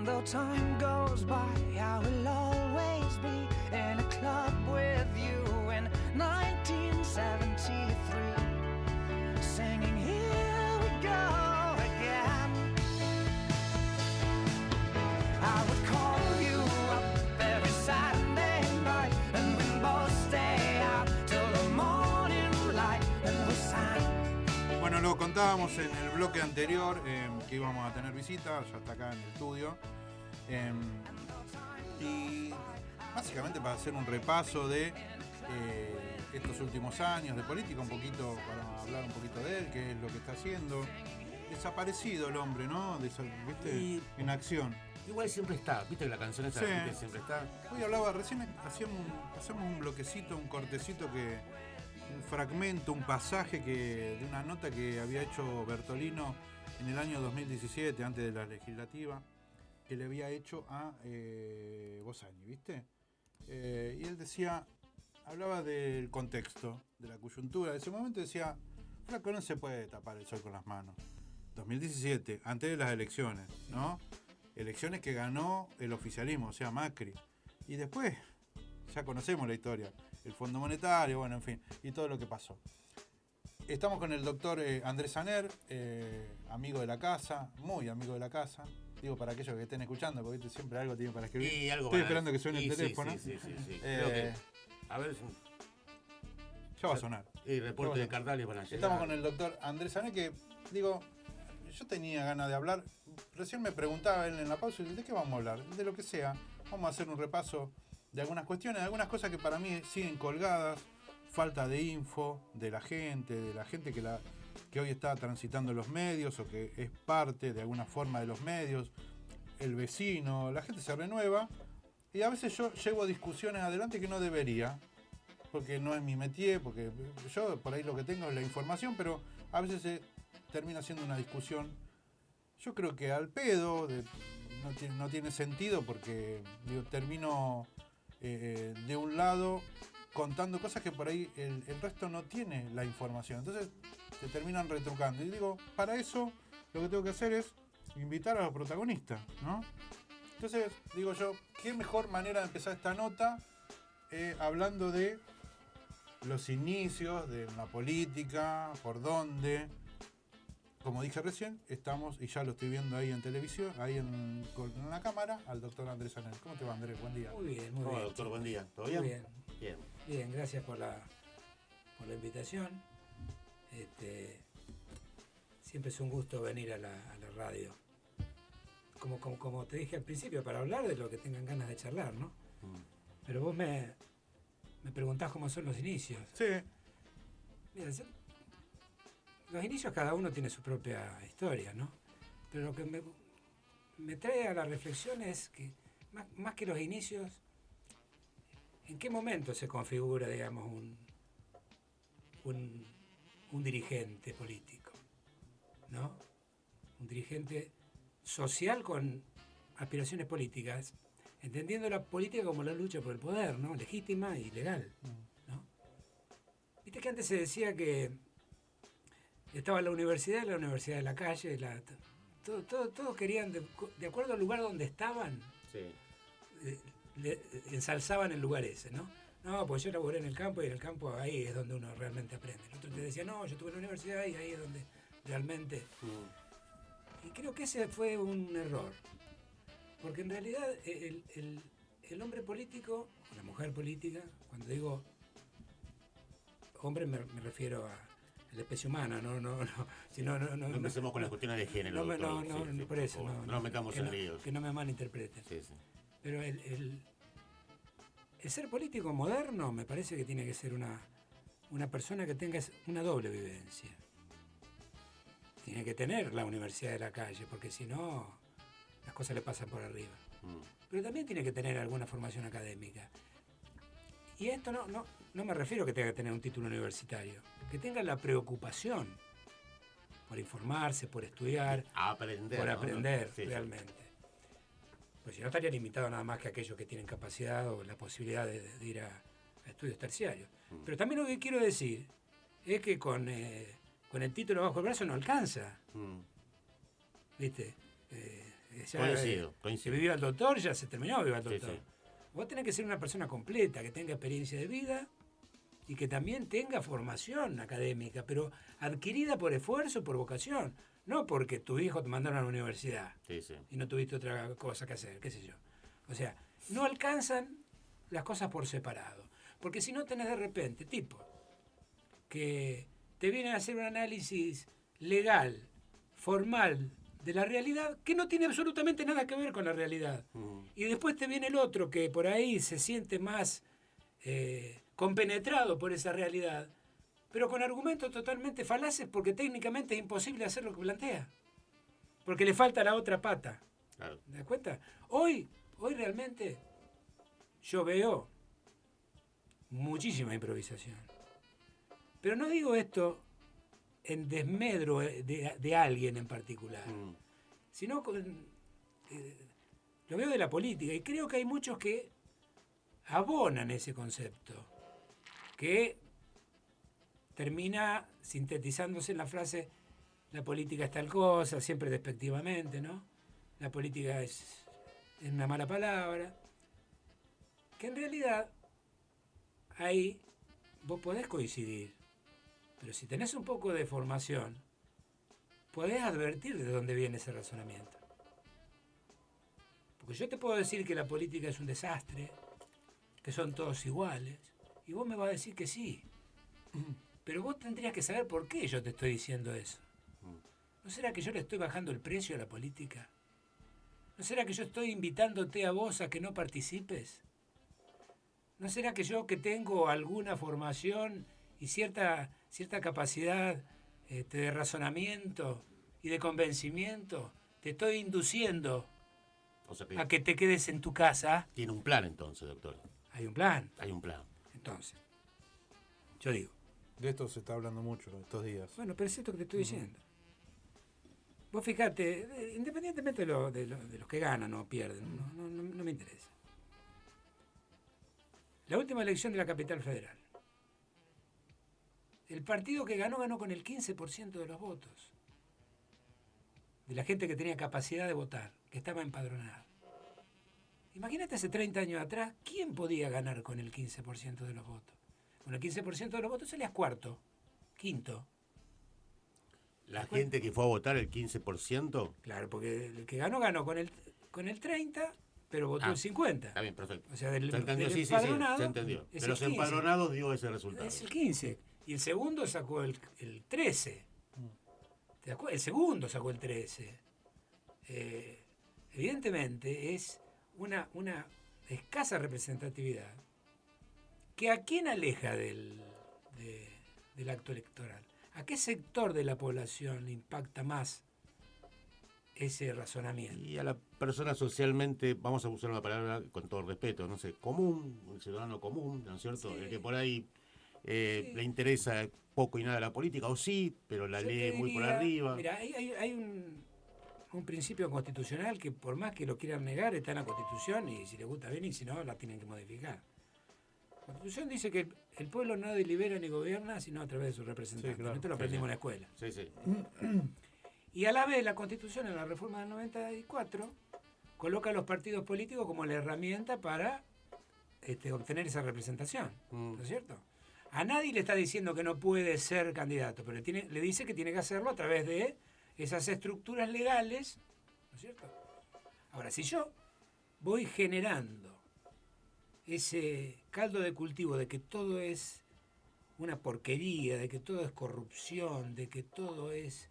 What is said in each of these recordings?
though time goes by, I will always be in a club with you in 1973, singing here we go again. I would call you up every Saturday night, and we'd both stay out till the morning light, and we sang. Bueno, lo contábamos en el bloque anterior que íbamos a tener visita, ya está acá en el estudio. Y básicamente para hacer un repaso de estos últimos años de política, un poquito, para hablar un poquito de él, qué es lo que está haciendo. Desaparecido el hombre, ¿no? ¿Viste? En acción. Igual siempre está, viste que la canción esa Sí. que siempre está. Hoy hablaba, recién hacemos un bloquecito, un cortecito un fragmento, un pasaje de una nota que había hecho Bertolino en el año 2017, antes de la legislativa, que le había hecho a Bossani, ¿viste? Y él hablaba del contexto, de la coyuntura de ese momento, decía, flaco, no se puede tapar el sol con las manos. 2017, antes de las elecciones, ¿no? Elecciones que ganó el oficialismo, o sea, Macri. Y después, ya conocemos la historia, el Fondo Monetario, bueno, en fin, y todo lo que pasó. Estamos con el doctor Andrés Saner, amigo de la casa, muy amigo de la casa. Digo, para aquellos que estén escuchando, porque siempre algo tienen para escribir. Estoy esperando que suene el teléfono. Sí. Creo que, a ver, ya va a sonar. Y reporte de Cardales van a llegar. Estamos con el doctor Andrés Saner, que, digo, yo tenía ganas de hablar. Recién me preguntaba él en la pausa, ¿de qué vamos a hablar? De lo que sea. Vamos a hacer un repaso de algunas cuestiones, de algunas cosas que para mí siguen colgadas. Falta de info de la gente que hoy está transitando los medios o que es parte de alguna forma de los medios, el vecino, la gente se renueva y a veces yo llevo discusiones adelante que no debería, porque no es mi métier, porque yo por ahí lo que tengo es la información, pero a veces termina siendo una discusión, yo creo que al pedo, no tiene sentido porque termino de un lado contando cosas que por ahí el resto no tiene la información. Entonces se terminan retrucando. Y digo, para eso lo que tengo que hacer es invitar a los protagonistas, ¿no? Entonces, digo yo, qué mejor manera de empezar esta nota hablando de los inicios de la política, por dónde. Como dije recién, estamos, y ya lo estoy viendo ahí en televisión, ahí en la cámara, al doctor Andrés Saner. ¿Cómo te va, Andrés? Buen día. Muy bien, muy Hola, bien. doctor, buen día. ¿Todo bien? Muy bien. Bien. Bien, gracias por la invitación. Siempre es un gusto venir a la radio. Como te dije al principio, para hablar de lo que tengan ganas de charlar, ¿no? Pero vos me preguntás cómo son los inicios. Sí. Mira, los inicios cada uno tiene su propia historia, ¿no? Pero lo que me trae a la reflexión es que, más que los inicios, ¿en qué momento se configura, digamos, un dirigente político? ¿No? Un dirigente social con aspiraciones políticas, entendiendo la política como la lucha por el poder, ¿no? Legítima y legal, ¿no? Viste que antes se decía que estaba la universidad de la calle, todos querían, de acuerdo al lugar donde estaban, Sí. ensalzaban el lugar ese, ¿no? No, pues yo laboré en el campo y en el campo ahí es donde uno realmente aprende. El otro te decía, no, yo estuve en la universidad y ahí es donde realmente... Y creo que ese fue un error. Porque en realidad el hombre político, o la mujer política, cuando digo hombre me refiero a la especie humana, no empecemos con las cuestiones de género. No, por eso. No nos metamos en líos. Que no me malinterpreten. Sí. Pero el ser político moderno me parece que tiene que ser una persona que tenga una doble vivencia. Tiene que tener la universidad de la calle, porque si no, las cosas le pasan por arriba. Pero también tiene que tener alguna formación académica. Y esto no me refiero a que tenga que tener un título universitario, que tenga la preocupación por informarse, por estudiar, por aprender Sí. realmente. Pues si no estaría limitado nada más que aquellos que tienen capacidad o la posibilidad de ir a estudios terciarios. Pero también lo que quiero decir es que con el título bajo el brazo no alcanza. ¿Viste? Ya, Coincido. Si vivió al doctor, ya se terminó vivió al Sí, doctor. sí. Vos tenés que ser una persona completa, que tenga experiencia de vida y que también tenga formación académica, pero adquirida por esfuerzo, por vocación, no porque tu hijo te mandaron a la universidad Sí, sí. y no tuviste otra cosa que hacer, qué sé yo. O sea, no alcanzan las cosas por separado, porque si no tenés de repente tipos que te vienen a hacer un análisis legal, formal, de la realidad, que no tiene absolutamente nada que ver con la realidad. Y después te viene el otro que por ahí se siente más compenetrado por esa realidad, pero con argumentos totalmente falaces porque técnicamente es imposible hacer lo que plantea. Porque le falta la otra pata. Claro. ¿Te das cuenta? Hoy realmente yo veo muchísima improvisación. Pero no digo esto en desmedro de alguien en particular, sino lo veo de la política y creo que hay muchos que abonan ese concepto, que termina sintetizándose en la frase la política es tal cosa, siempre despectivamente, ¿no? La política es una mala palabra, que en realidad ahí vos podés coincidir, pero si tenés un poco de formación, podés advertir de dónde viene ese razonamiento. Porque yo te puedo decir que la política es un desastre, que son todos iguales, y vos me vas a decir que sí. Pero vos tendrías que saber por qué yo te estoy diciendo eso. ¿No será que yo le estoy bajando el precio a la política? ¿No será que yo estoy invitándote a vos a que no participes? ¿No será que yo, que tengo alguna formación y cierta capacidad de razonamiento y de convencimiento, te estoy induciendo O sea que a que te quedes en tu casa? tiene un plan entonces, doctor. Hay un plan. Hay un plan. Entonces, yo digo, De esto se está hablando mucho estos días. bueno, pero es esto que te estoy diciendo. Vos fijate, independientemente de los que ganan o pierden, no me interesa. La última elección de la capital federal. El partido que ganó con el 15% de los votos. De la gente que tenía capacidad de votar, que estaba empadronada. Imagínate hace 30 años atrás, ¿quién podía ganar con el 15% de los votos? Con el 15% de los votos salías cuarto, quinto. La gente que fue a votar el 15%. Claro, porque el que ganó con el 30%, pero votó el 50%. Está bien, perfecto. O sea, del Se entendió, sí, empadronado se entendió. es De los el 15%. empadronados dio ese resultado. Es el 15%. Y el segundo sacó el 13%. ¿Te das cuenta? El segundo sacó el 13%. Evidentemente es una escasa representatividad que a quién aleja del acto electoral. ¿A qué sector de la población le impacta más ese razonamiento? Y a la persona socialmente, vamos a usar una palabra con todo respeto, no sé, común, un ciudadano común, ¿no es cierto? Sí. El que por ahí le interesa poco y nada la política, o sí, pero la Yo lee te muy por diría, arriba. Mira, hay un principio constitucional que por más que lo quieran negar está en la Constitución y si les gusta bien y si no la tienen que modificar. La Constitución dice que el pueblo no delibera ni gobierna sino a través de sus representantes. Sí, claro. Esto lo aprendimos en la escuela. Sí, sí. Y a la vez la Constitución en la reforma del 94 coloca a los partidos políticos como la herramienta para obtener esa representación. ¿No es cierto? A nadie le está diciendo que no puede ser candidato, pero le dice que tiene que hacerlo a través de esas estructuras legales, ¿no es cierto? Ahora, si yo voy generando ese caldo de cultivo de que todo es una porquería, de que todo es corrupción, de que todo es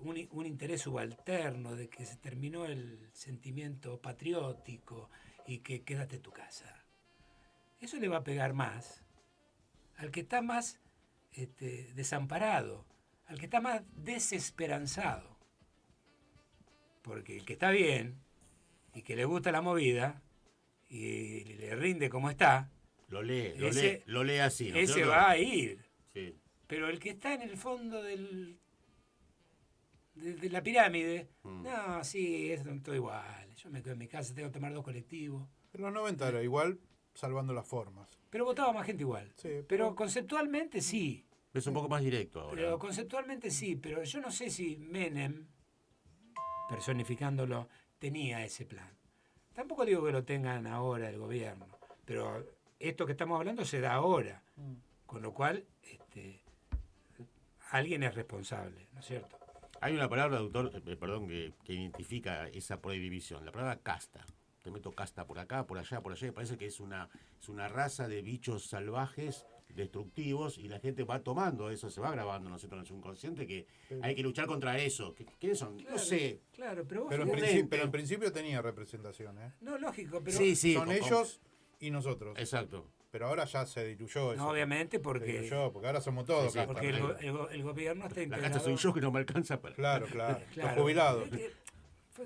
un interés subalterno, de que se terminó el sentimiento patriótico y que quédate en tu casa. Eso le va a pegar más al que está más desamparado, al que está más desesperanzado. Porque el que está bien y que le gusta la movida y le rinde como está, Lo lee así. ¿no es ese cierto? va a ir. Sí. Pero el que está en el fondo de la pirámide, no, sí, es todo igual. Yo me quedo en mi casa, tengo que tomar 2 colectivos. En los 90 era igual, salvando las formas. Pero votaba más gente igual. Sí, Pero conceptualmente sí. Es un poco más directo ahora. Pero conceptualmente sí. Pero yo no sé si Menem personificándolo, tenía ese plan. Tampoco digo que lo tengan ahora el gobierno, pero esto que estamos hablando se da ahora, con lo cual alguien es responsable, ¿no es cierto? Hay una palabra, doctor, perdón, que identifica esa prohibición, la palabra casta. Te meto casta por acá, por allá, y parece que es una raza de bichos salvajes, destructivos, y la gente va tomando eso, se va grabando, ¿no es cierto?, en el subconsciente, que hay que luchar contra eso. ¿Quiénes son? Claro, No sé. Claro, pero vos Pero en, fíjate- pero en principio tenía representación, ¿eh? No, lógico, pero... Sí, sí. Son ellos y nosotros. Exacto. Pero ahora ya se diluyó eso. No, obviamente Se porque, diluyó, porque ahora somos todos. Sí, sí, castas. porque el gobierno está La integrado... casta soy yo que no me alcanza para... Claro, claro. Claro. Los jubilados.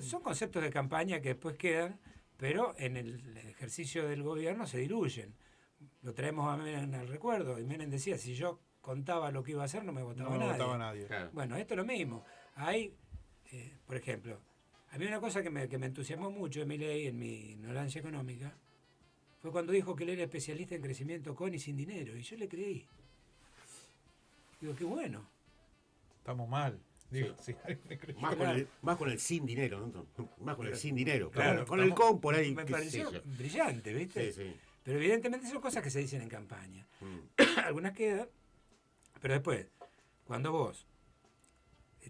Son conceptos de campaña que después quedan, pero en el ejercicio del gobierno se diluyen. Lo traemos a Menem al recuerdo, y Menem decía, si yo contaba lo que iba a hacer, no me votaba No nadie. votaba nadie. Claro. Bueno, esto es lo mismo. Hay, por ejemplo, a mí una cosa que me entusiasmó mucho de Milei en mi ignorancia económica fue cuando dijo que él era especialista en crecimiento con y sin dinero, y yo le creí. Digo, qué bueno. Estamos mal. Digo, sí, alguien le creyó. Más con el sin dinero, ¿no? Más con el sin dinero. Claro, Con el con por ahí. Me qué pareció sé yo. brillante, ¿viste? Sí, sí. Pero evidentemente son cosas que se dicen en campaña. Mm. Algunas quedan, pero después, cuando vos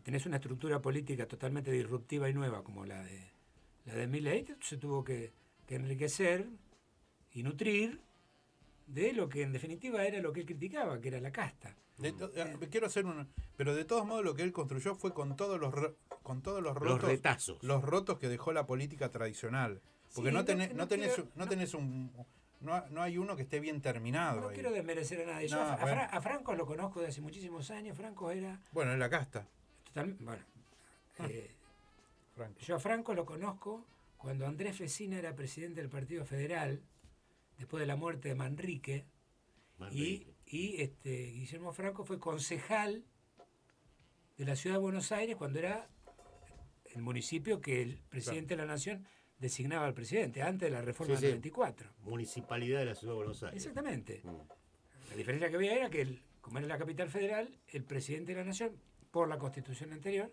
tenés una estructura política totalmente disruptiva y nueva como la de Milei, se tuvo que enriquecer y nutrir de lo que en definitiva era lo que él criticaba, que era la casta. Quiero hacer un... Pero de todos modos lo que él construyó fue con todos los Los rotos, retazos. los rotos que dejó la política tradicional. Porque Sí, no tenés, no tenés, quiero- no tenés un... No hay uno que esté bien terminado No ahí. quiero desmerecer a nadie. Yo No, bueno. a Franco lo conozco de hace muchísimos años. Franco era Bueno, es la casta, bueno, Franco. yo a Franco lo conozco cuando Andrés Fecina era presidente del Partido Federal, después de la muerte de Manrique, y Guillermo Franco fue concejal de la Ciudad de Buenos Aires cuando era el municipio que el presidente de la Nación designaba al presidente, antes de la reforma Sí, del sí. 94. Municipalidad de la Ciudad de Buenos Aires. Exactamente. Mm. La diferencia que había era que, como era la capital federal, el presidente de la Nación, por la constitución anterior,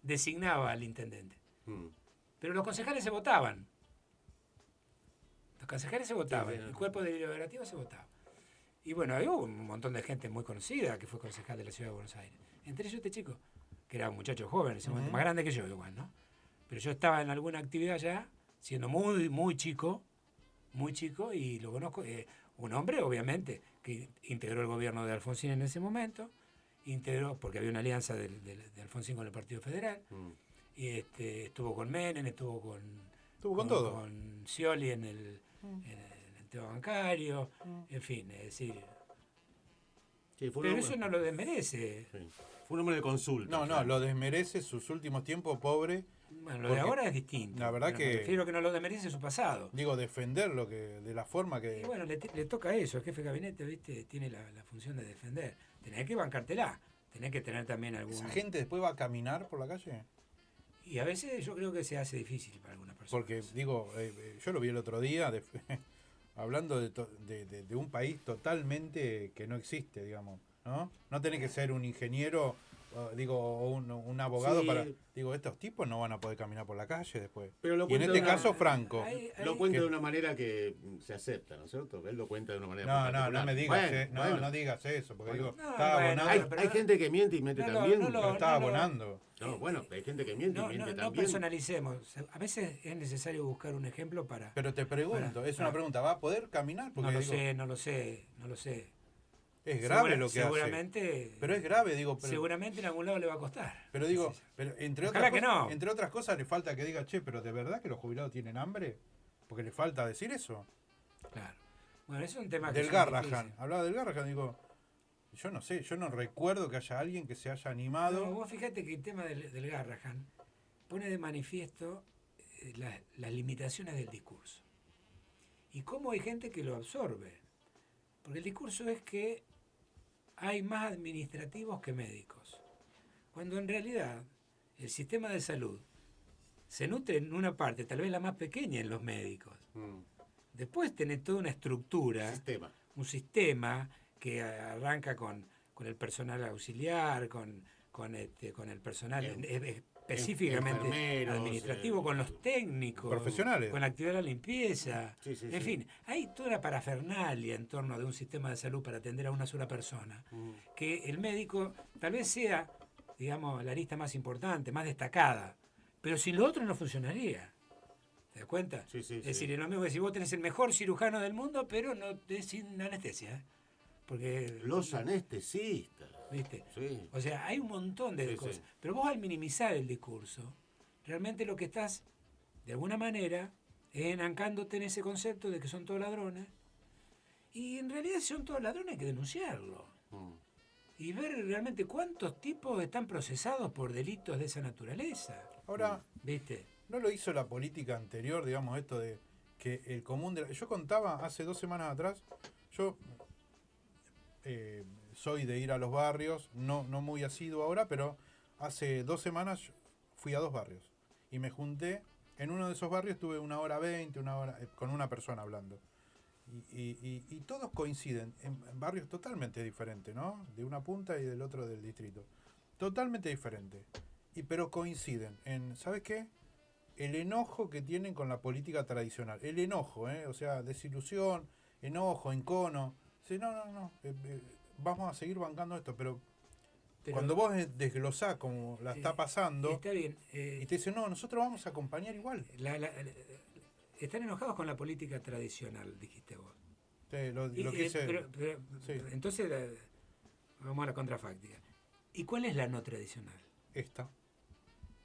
designaba al intendente. Mm. Pero los concejales se votaban. Los concejales se votaban, Sí, sí. el cuerpo deliberativo se votaba. Y bueno, hubo un montón de gente muy conocida que fue concejal de la Ciudad de Buenos Aires. Entre ellos este chico, que era un muchacho joven en ese momento, más grande que yo igual, ¿no? Pero yo estaba en alguna actividad ya, siendo muy chico, y lo conozco, un hombre obviamente, que integró el gobierno de Alfonsín en ese momento, porque había una alianza de Alfonsín con el Partido Federal, Mm. y estuvo con Menem, estuvo con todo. con Scioli en el tema bancario, en fin, es decir, Sí, fue un pero hombre- eso no lo desmerece. sí. Fue un hombre de consulta. No, lo desmerece sus últimos tiempos, pobre. Bueno, lo Porque de ahora es distinto. la verdad pero que- me refiero a que no lo desmerece su pasado. Digo, defender lo que de la forma que... Y bueno, le toca eso, el jefe de gabinete, ¿viste? Tiene la función de defender. Tenés que bancártela, tenés que tener también algún... ¿Esa gente después va a caminar por la calle? Y a veces yo creo que se hace difícil para algunas personas. Porque, digo, yo lo vi el otro día, hablando de un país totalmente que no existe, digamos, ¿no? No tenés que ser un ingeniero, o un abogado Sí. para... Digo, estos tipos no van a poder caminar por la calle después. Pero lo Y en cuenta este de una- caso, Franco. Lo cuenta que- de una manera que se acepta, ¿no es cierto? Él lo cuenta de una manera muy No, no particular. me digas, Bueno, no, bueno. no digas eso, porque Bueno. digo, No, estaba bueno, abonando, Hay, pero hay no- gente que miente y miente no lo- también. no lo- pero estaba no lo- abonando. No, bueno, hay gente que miente y No, miente no también. personalicemos. A veces es necesario buscar un ejemplo para... Pero te pregunto, Para- es una pregunta, ¿va a poder caminar? Porque No lo digo, sé, no lo sé, no lo sé. es grave lo que hace. Seguramente... Pero es grave, digo, Seguramente en algún lado le va a costar. pero digo, Sí, sí. pero entre Ojalá otras, que no. entre otras cosas le falta que diga, che, pero ¿de verdad que los jubilados tienen hambre? Porque le falta decir eso. Claro. Bueno, eso es un tema que... Del son Garrahan, difíciles. hablaba del Garrahan, digo, yo no sé, yo no recuerdo que haya alguien que se haya animado. No, vos fíjate que el tema del Garrahan pone de manifiesto las limitaciones del discurso. Y cómo hay gente que lo absorbe. Porque el discurso es que hay más administrativos que médicos. Cuando en realidad el sistema de salud se nutre en una parte, tal vez la más pequeña, en los médicos. Mm. Después tenés toda una estructura, Sistema. un sistema que arranca con el personal auxiliar, con el personal específicamente enfermeros, administrativo, con los técnicos, profesionales. con la actividad de la limpieza. Sí, sí, En sí. fin, hay toda una parafernalia en torno de un sistema de salud para atender a una sola persona, que el médico tal vez sea, digamos, la arista más importante, más destacada, pero sin lo otro no funcionaría. ¿Te das cuenta? Sí, sí, es sí. decir, es lo mismo que si vos tenés el mejor cirujano del mundo, pero no es sin anestesia. Porque Los anestesistas. ¿viste? Sí. O sea, hay un montón de Sí, cosas. sí. Pero vos al minimizar el discurso, realmente lo que estás, de alguna manera, es enancándote en ese concepto de que son todos ladrones. Y en realidad si son todos ladrones hay que denunciarlo. Mm. Y ver realmente cuántos tipos están procesados por delitos de esa naturaleza. Ahora, ¿Viste? ¿no lo hizo la política anterior, digamos, esto de que el común de yo contaba hace 2 semanas atrás, yo soy de ir a los barrios, no muy asiduo ahora, pero hace 2 semanas fui a 2 barrios y me junté, en uno de esos barrios tuve 1 hora 20, 1 hora con una persona hablando. Y todos coinciden en barrios totalmente diferentes, ¿no? De una punta y del otro del distrito. Totalmente diferentes. Pero coinciden en, ¿sabes qué? El enojo que tienen con la política tradicional. El enojo, o sea, desilusión, enojo, encono. Sí, no, vamos a seguir bancando esto, pero cuando vos desglosás como la está pasando, Está bien. y te dicen, no, nosotros vamos a acompañar igual. Están enojados con la política tradicional, dijiste vos. Sí, lo Y, que hice, pero, sí. Entonces, vamos a la contrafáctica. ¿Y cuál es la no tradicional? Esta.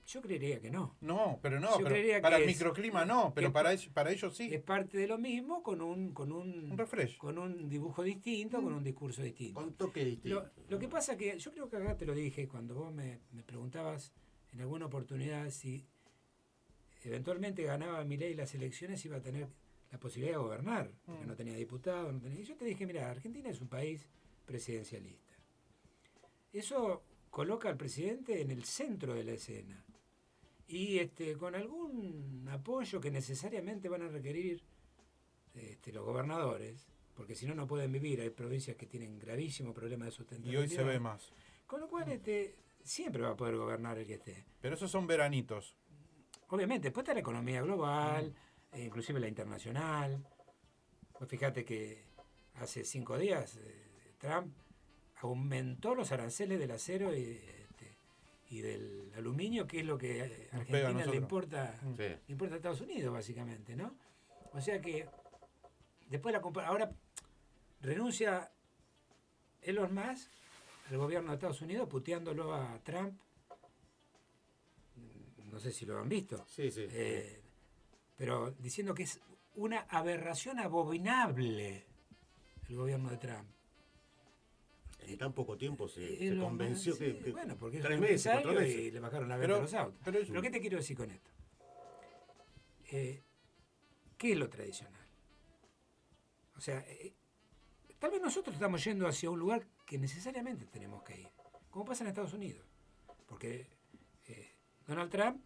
Yo creería que no. No, pero no, Yo pero creería para que el es- microclima no, pero que- para ellos sí. Es parte de lo mismo con Un un refresh. con un dibujo distinto, con un discurso distinto. Con toque distinto. Lo que pasa que yo creo que acá te lo dije cuando vos me preguntabas en alguna oportunidad si eventualmente ganaba Milei las elecciones iba a tener la posibilidad de gobernar, porque no tenía diputados, no tenía... Y yo te dije, mira, Argentina es un país presidencialista. Eso coloca al presidente en el centro de la escena. Y con algún apoyo que necesariamente van a requerir los gobernadores, porque si no, no pueden vivir. Hay provincias que tienen gravísimos problemas de Y sustentabilidad. hoy se ve más. Con lo cual, siempre va a poder gobernar el que esté. Pero esos son veranitos. Obviamente, después está la economía global, inclusive la internacional. Pues fíjate que hace 5 días Trump aumentó los aranceles del acero y del aluminio, que es lo que a Nos pega a Argentina le nosotros. importa, Sí. le importa a Estados Unidos, básicamente, ¿no? O sea que después ahora renuncia Elon Musk al gobierno de Estados Unidos puteándolo a Trump. No sé si lo han visto. Sí, sí. Pero diciendo que es una aberración abominable el gobierno de Trump. En tan poco tiempo se Es lo convenció más- que, sí, que bueno, porque es 3 un meses, 4 empresario meses. y le bajaron la venta de los autos. pero es- Pero ¿qué te quiero decir con esto? ¿Qué es lo tradicional? O sea, tal vez nosotros estamos yendo hacia un lugar que necesariamente tenemos que ir, como pasa en Estados Unidos. Porque Donald Trump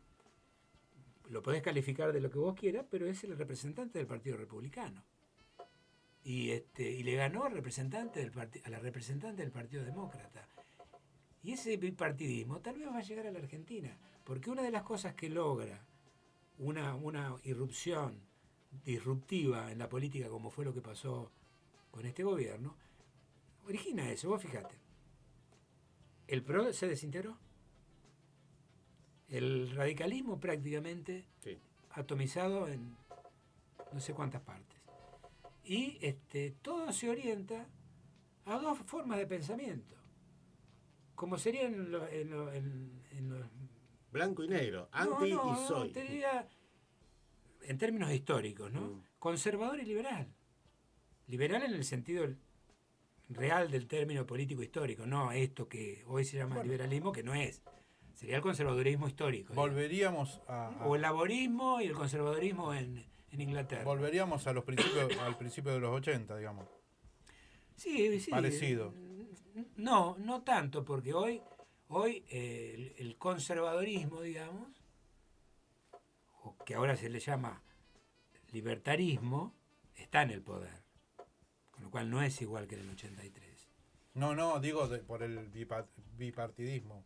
lo podés calificar de lo que vos quieras, pero es el representante del Partido Republicano. Y le ganó a la representante del Partido Demócrata. Y ese bipartidismo tal vez va a llegar a la Argentina, porque una de las cosas que logra una irrupción disruptiva en la política, como fue lo que pasó con este gobierno, origina eso. Vos fijate, el PRO se desintegró, el radicalismo prácticamente Sí. atomizado en no sé cuántas partes. Y todo se orienta a 2 formas de pensamiento, como serían en los... Blanco y negro, anti No, y soy. te diría, en términos históricos, ¿no? Mm. Conservador y liberal. Liberal en el sentido real del término político histórico, no esto que hoy se llama Bueno. liberalismo, que no es. Sería el conservadurismo histórico. digamos. Volveríamos O el laborismo y el conservadurismo en Inglaterra. volveríamos a los principios, al principio de los 80, digamos. Sí, sí. Parecido. No tanto, porque hoy el conservadorismo, digamos, o que ahora se le llama libertarismo, está en el poder. Con lo cual no es igual que en el 83. No, digo por el bipartidismo.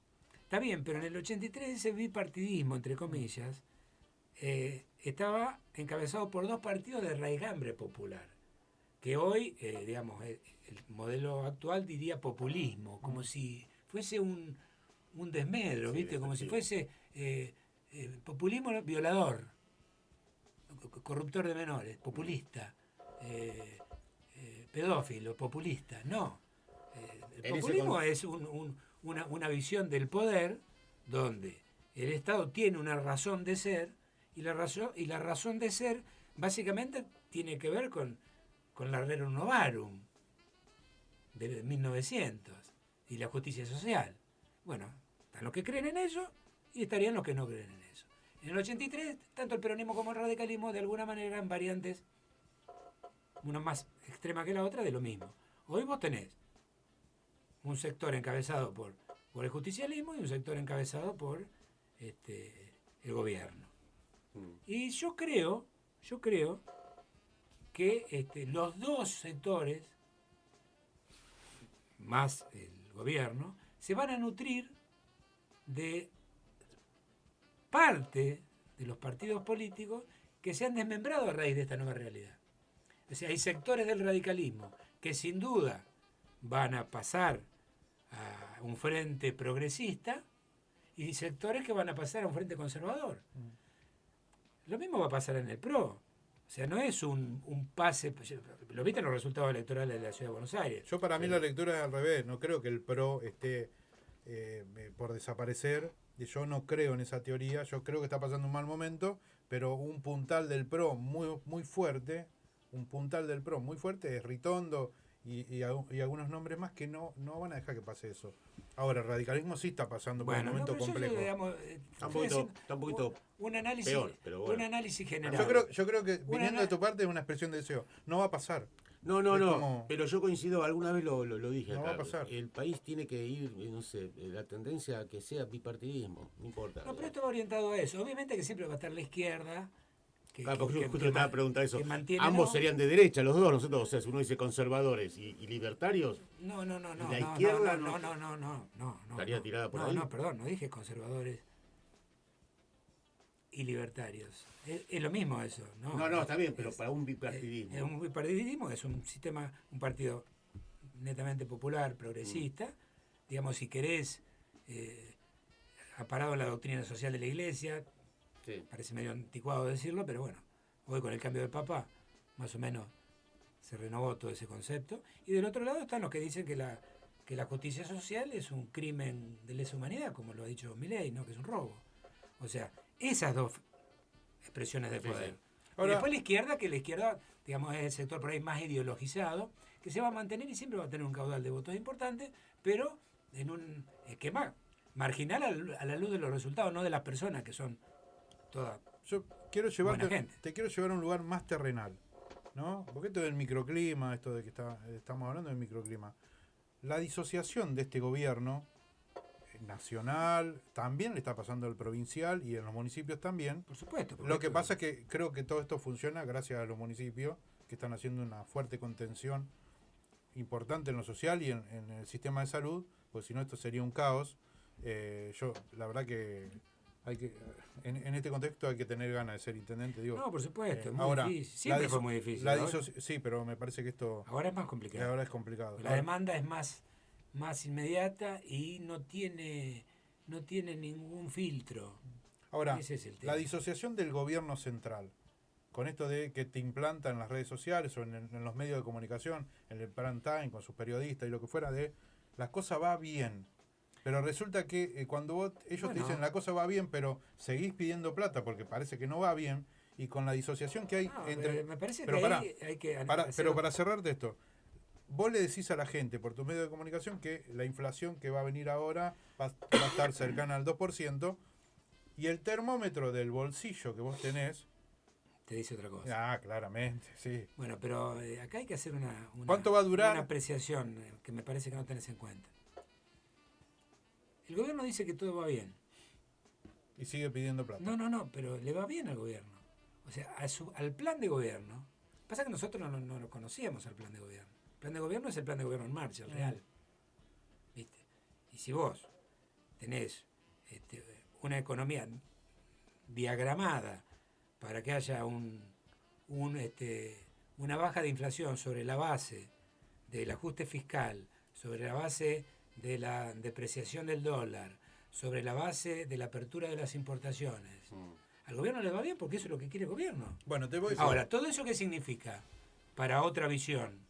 Está bien, pero en el 83 ese bipartidismo, entre comillas, estaba encabezado por dos partidos de raigambre popular, que hoy, digamos, el modelo actual diría populismo, como si fuese un desmedro, Sí, ¿viste? Como si efectivo. fuese populismo violador, corruptor de menores, populista, pedófilo, populista. No. El En ese populismo con- es una visión del poder donde el Estado tiene una razón de ser y la razón de ser básicamente tiene que ver con la Rerum Novarum de 1900 y la justicia social. Bueno, están los que creen en eso y estarían los que no creen en eso. En el 83, tanto el peronismo como el radicalismo de alguna manera eran variantes, una más extrema que la otra, de lo mismo. Hoy vos tenés un sector encabezado por el justicialismo y un sector encabezado por el gobierno. Y yo creo que los dos sectores, más el gobierno, se van a nutrir de parte de los partidos políticos que se han desmembrado a raíz de esta nueva realidad. O sea, hay sectores del radicalismo que sin duda van a pasar a un frente progresista y sectores que van a pasar a un frente conservador. Lo mismo va a pasar en el PRO. O sea, no es un pase. Lo viste en los resultados electorales de la Ciudad de Buenos Aires. Yo para mí la lectura es al revés. No creo que el PRO esté por desaparecer. Y yo no creo en esa teoría. Yo creo que está pasando un mal momento, pero un puntal del PRO muy fuerte, es Ritondo y algunos nombres más que no van a dejar que pase eso. Ahora, el radicalismo sí está pasando por un momento pero yo, complejo. digamos, Está un estoy haciendo poquito un análisis, peor, pero bueno. un análisis general. Yo creo que Una viniendo na- de tu parte es una expresión de deseo. No va a pasar. No, Es como- pero yo coincido, alguna vez lo dije No acá. va a pasar. El país tiene que ir, no sé, la tendencia a que sea bipartidismo, no importa. No, pero esto va orientado a eso. Obviamente que siempre va a estar la izquierda. Claro, porque justo te estaba preguntando eso. que mantiene, Ambos ¿no? serían de derecha, los dos, nosotros, o sea, si uno dice conservadores y libertarios, No, ¿Y la izquierda no. estaría tirada por no, ahí? No, perdón, no dije conservadores y libertarios. Es lo mismo eso, ¿no? No, está bien, pero Es- para un bipartidismo. Un bipartidismo es un sistema, un partido netamente popular, progresista. Digamos, si querés, aparado en la doctrina social de la Iglesia, Sí. parece medio anticuado decirlo, pero bueno, hoy con el cambio del Papa, más o menos se renovó todo ese concepto. Y del otro lado están los que dicen que la justicia social es un crimen de lesa humanidad, como lo ha dicho Milei, ¿no? Que es un robo. O sea, esas dos expresiones de Sí, poder. sí. Ahora- Y después la izquierda, que la izquierda, digamos, es el sector por ahí más ideologizado, que se va a mantener y siempre va a tener un caudal de votos importante, pero en un esquema marginal a la luz de los resultados, no de las personas que son todas. Yo quiero Buena gente. te quiero llevar a un lugar más terrenal, ¿no? Porque esto del microclima, esto de que estamos hablando del microclima. La disociación de este gobierno nacional también le está pasando al provincial y en los municipios también. Por supuesto. porque Lo que esto- pasa es que creo que todo esto funciona gracias a los municipios que están haciendo una fuerte contención importante en lo social y en el sistema de salud, pues si no esto sería un caos. Yo, la verdad que hay que en este contexto hay que tener ganas de ser intendente, digo. No, por supuesto, es muy ahora, difícil. Siempre la fue diso- muy difícil. la ahora, sí, pero me parece que esto ahora es más complicado. ahora es complicado. La demanda es más inmediata y no tiene ningún filtro. Ahora, Ese es el tema. la disociación del gobierno central, con esto de que te implantan en las redes sociales o en los medios de comunicación, en el prime time, con sus periodistas y lo que fuera, de la cosa va bien. Pero resulta que cuando ellos te Bueno. dicen la cosa va bien, pero seguís pidiendo plata porque parece que no va bien, y con la disociación que hay No, entre... me parece pero que pará, ahí hay que pero para cerrarte esto, vos le decís a la gente por tus medios de comunicación que la inflación que va a venir ahora va a estar cercana al 2%, y el termómetro del bolsillo que vos tenés, te dice otra cosa. claramente, sí. Bueno, pero acá hay que hacer una ¿Cuánto va a durar? una apreciación que me parece que no tenés en cuenta. El gobierno dice que todo va bien. Y sigue pidiendo plata. No, pero le va bien al gobierno. O sea, al plan de gobierno. Pasa que nosotros no lo conocíamos al plan de gobierno. El plan de gobierno es el plan de gobierno en marcha, el real. ¿Viste? Y si vos tenés una economía diagramada para que haya una baja de inflación sobre la base del ajuste fiscal, sobre la base de la depreciación del dólar, sobre la base de la apertura de las importaciones. Al gobierno le va bien porque eso es lo que quiere el gobierno. Bueno, te voy Ahora, ¿todo eso qué significa para otra visión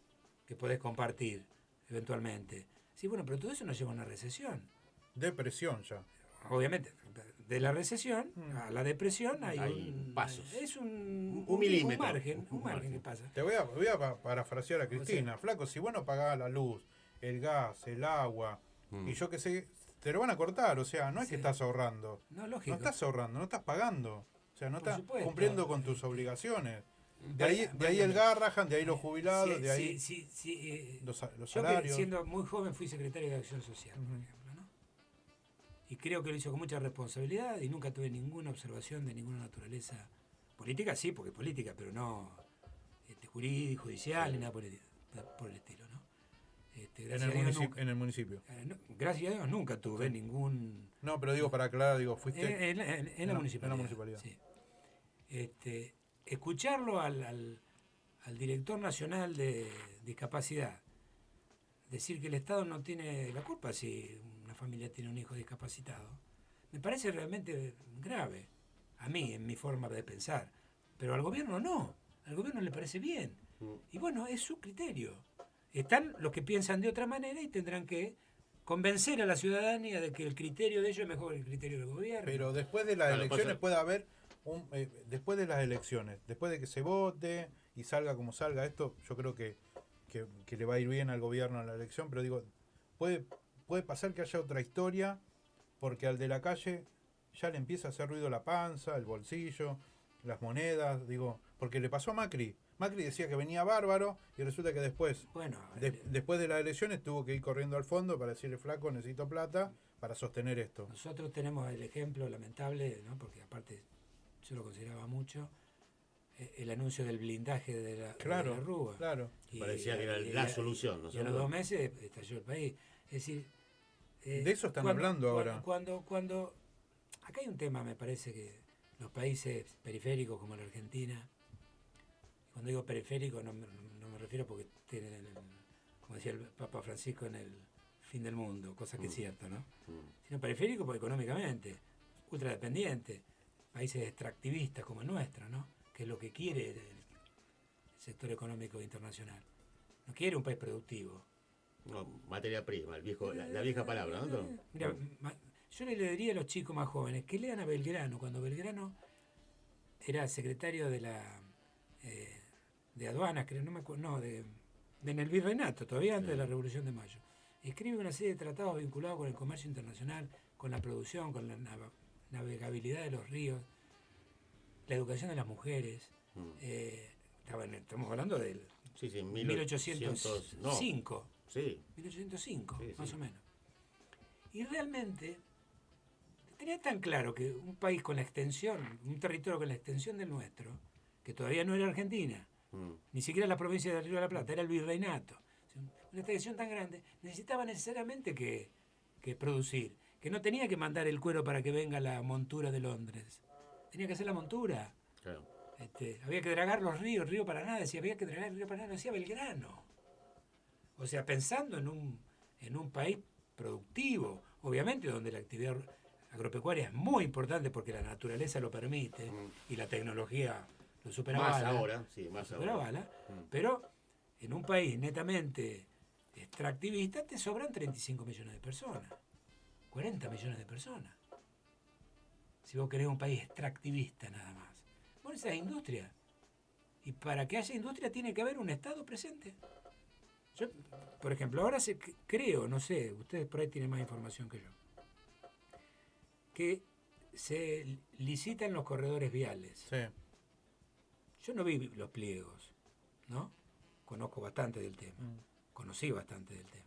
que podés compartir eventualmente? Sí, bueno, pero todo eso nos lleva a una recesión. depresión ya. Obviamente, de la recesión a la depresión hay Hay pasos. Es un milímetro. un margen que pasa. Voy a parafrasear a Cristina. Flaco, si vos no pagás la luz, el gas, el agua, y yo qué sé, te lo van a cortar. O sea, no es que estás ahorrando. No, lógico. No estás ahorrando, no estás pagando. O sea, no Por estás supuesto. cumpliendo con tus obligaciones. De Vale, ahí el Garrahan, de ahí los jubilados, de ahí Sí, los yo que salarios. siendo muy joven fui secretario de Acción Social, por ejemplo, ¿no? Y creo que lo hizo con mucha responsabilidad y nunca tuve ninguna observación de ninguna naturaleza política, sí, porque es política, pero no jurídica, judicial, ni nada por el estilo, ¿no? En el municipio. Gracias a Dios nunca tuve ningún... No, pero digo, para aclarar, digo, fuiste En la municipalidad. En la municipalidad. Sí. Escucharlo al director nacional de discapacidad decir que el Estado no tiene la culpa si una familia tiene un hijo discapacitado, me parece realmente grave, a mí, en mi forma de pensar. Pero al gobierno no, al gobierno le parece bien. Y bueno, es su criterio. Están los que piensan de otra manera y tendrán que convencer a la ciudadanía de que el criterio de ellos es mejor que el criterio del gobierno. Pero después de las Claro, elecciones pasa- puede haber después de las elecciones, después de que se vote y salga como salga esto, yo creo que le va a ir bien al gobierno en la elección, pero digo, puede pasar que haya otra historia, porque al de la calle ya le empieza a hacer ruido la panza, el bolsillo, las monedas, digo, porque le pasó a Macri. Macri decía que venía bárbaro y resulta que después, Bueno, después de las elecciones, tuvo que ir corriendo al fondo para decirle, flaco, necesito plata para sostener esto. nosotros tenemos el ejemplo lamentable, ¿no? Porque aparte yo lo consideraba mucho, el anuncio del blindaje de la Rúa. Claro. Y- Parecía que era y- la y- solución, ¿no? Y a los 2 meses estalló el país. Es decir... De eso están hablando ahora. Cuando acá hay un tema, me parece que los países periféricos como la Argentina, cuando digo periférico no me refiero porque tienen, como decía el Papa Francisco, en el fin del mundo, cosa que es cierta, ¿no? Sino periférico porque económicamente, ultradependiente, países extractivistas como el nuestro, ¿no? Que es lo que quiere el sector económico internacional. No quiere un país productivo. No, materia prima, la vieja palabra, ¿no? Mira, yo le diría a los chicos más jóvenes que lean a Belgrano, cuando Belgrano era secretario de aduanas, creo, no me acuerdo, no, en el virreinato, todavía antes de la Revolución de Mayo. Escribe una serie de tratados vinculados con el comercio internacional, con la producción, con la navegabilidad de los ríos, la educación de las mujeres. Estamos hablando del Sí, 1805. Sí. 1805, Sí, más sí. o menos. Y realmente tenía tan claro que un país con la extensión, un territorio con la extensión del nuestro, que todavía no era Argentina, ni siquiera la provincia del Río de la Plata, era el virreinato. O sea, una extensión tan grande, necesitaba necesariamente que producir, que no tenía que mandar el cuero para que venga la montura de Londres, tenía que hacer la montura. Claro. Había que dragar los ríos, el río Paraná, decía, había que dragar el río Paraná, lo decía Belgrano. O sea, pensando en un país productivo, obviamente donde la actividad agropecuaria es muy importante porque la naturaleza lo permite y la tecnología lo supera Más bala, ahora, sí, más supera ahora. bala, pero en un país netamente extractivista te sobran 35 millones de personas, 40 millones de personas. Si vos querés un país extractivista nada más. Bueno, esa es industria. Y para que haya industria tiene que haber un Estado presente. Yo, por ejemplo, ahora creo, no sé, ustedes por ahí tienen más información que yo, que se licitan los corredores viales. Sí. Yo no vi los pliegos, ¿no? Conozco bastante del tema, conocí bastante del tema,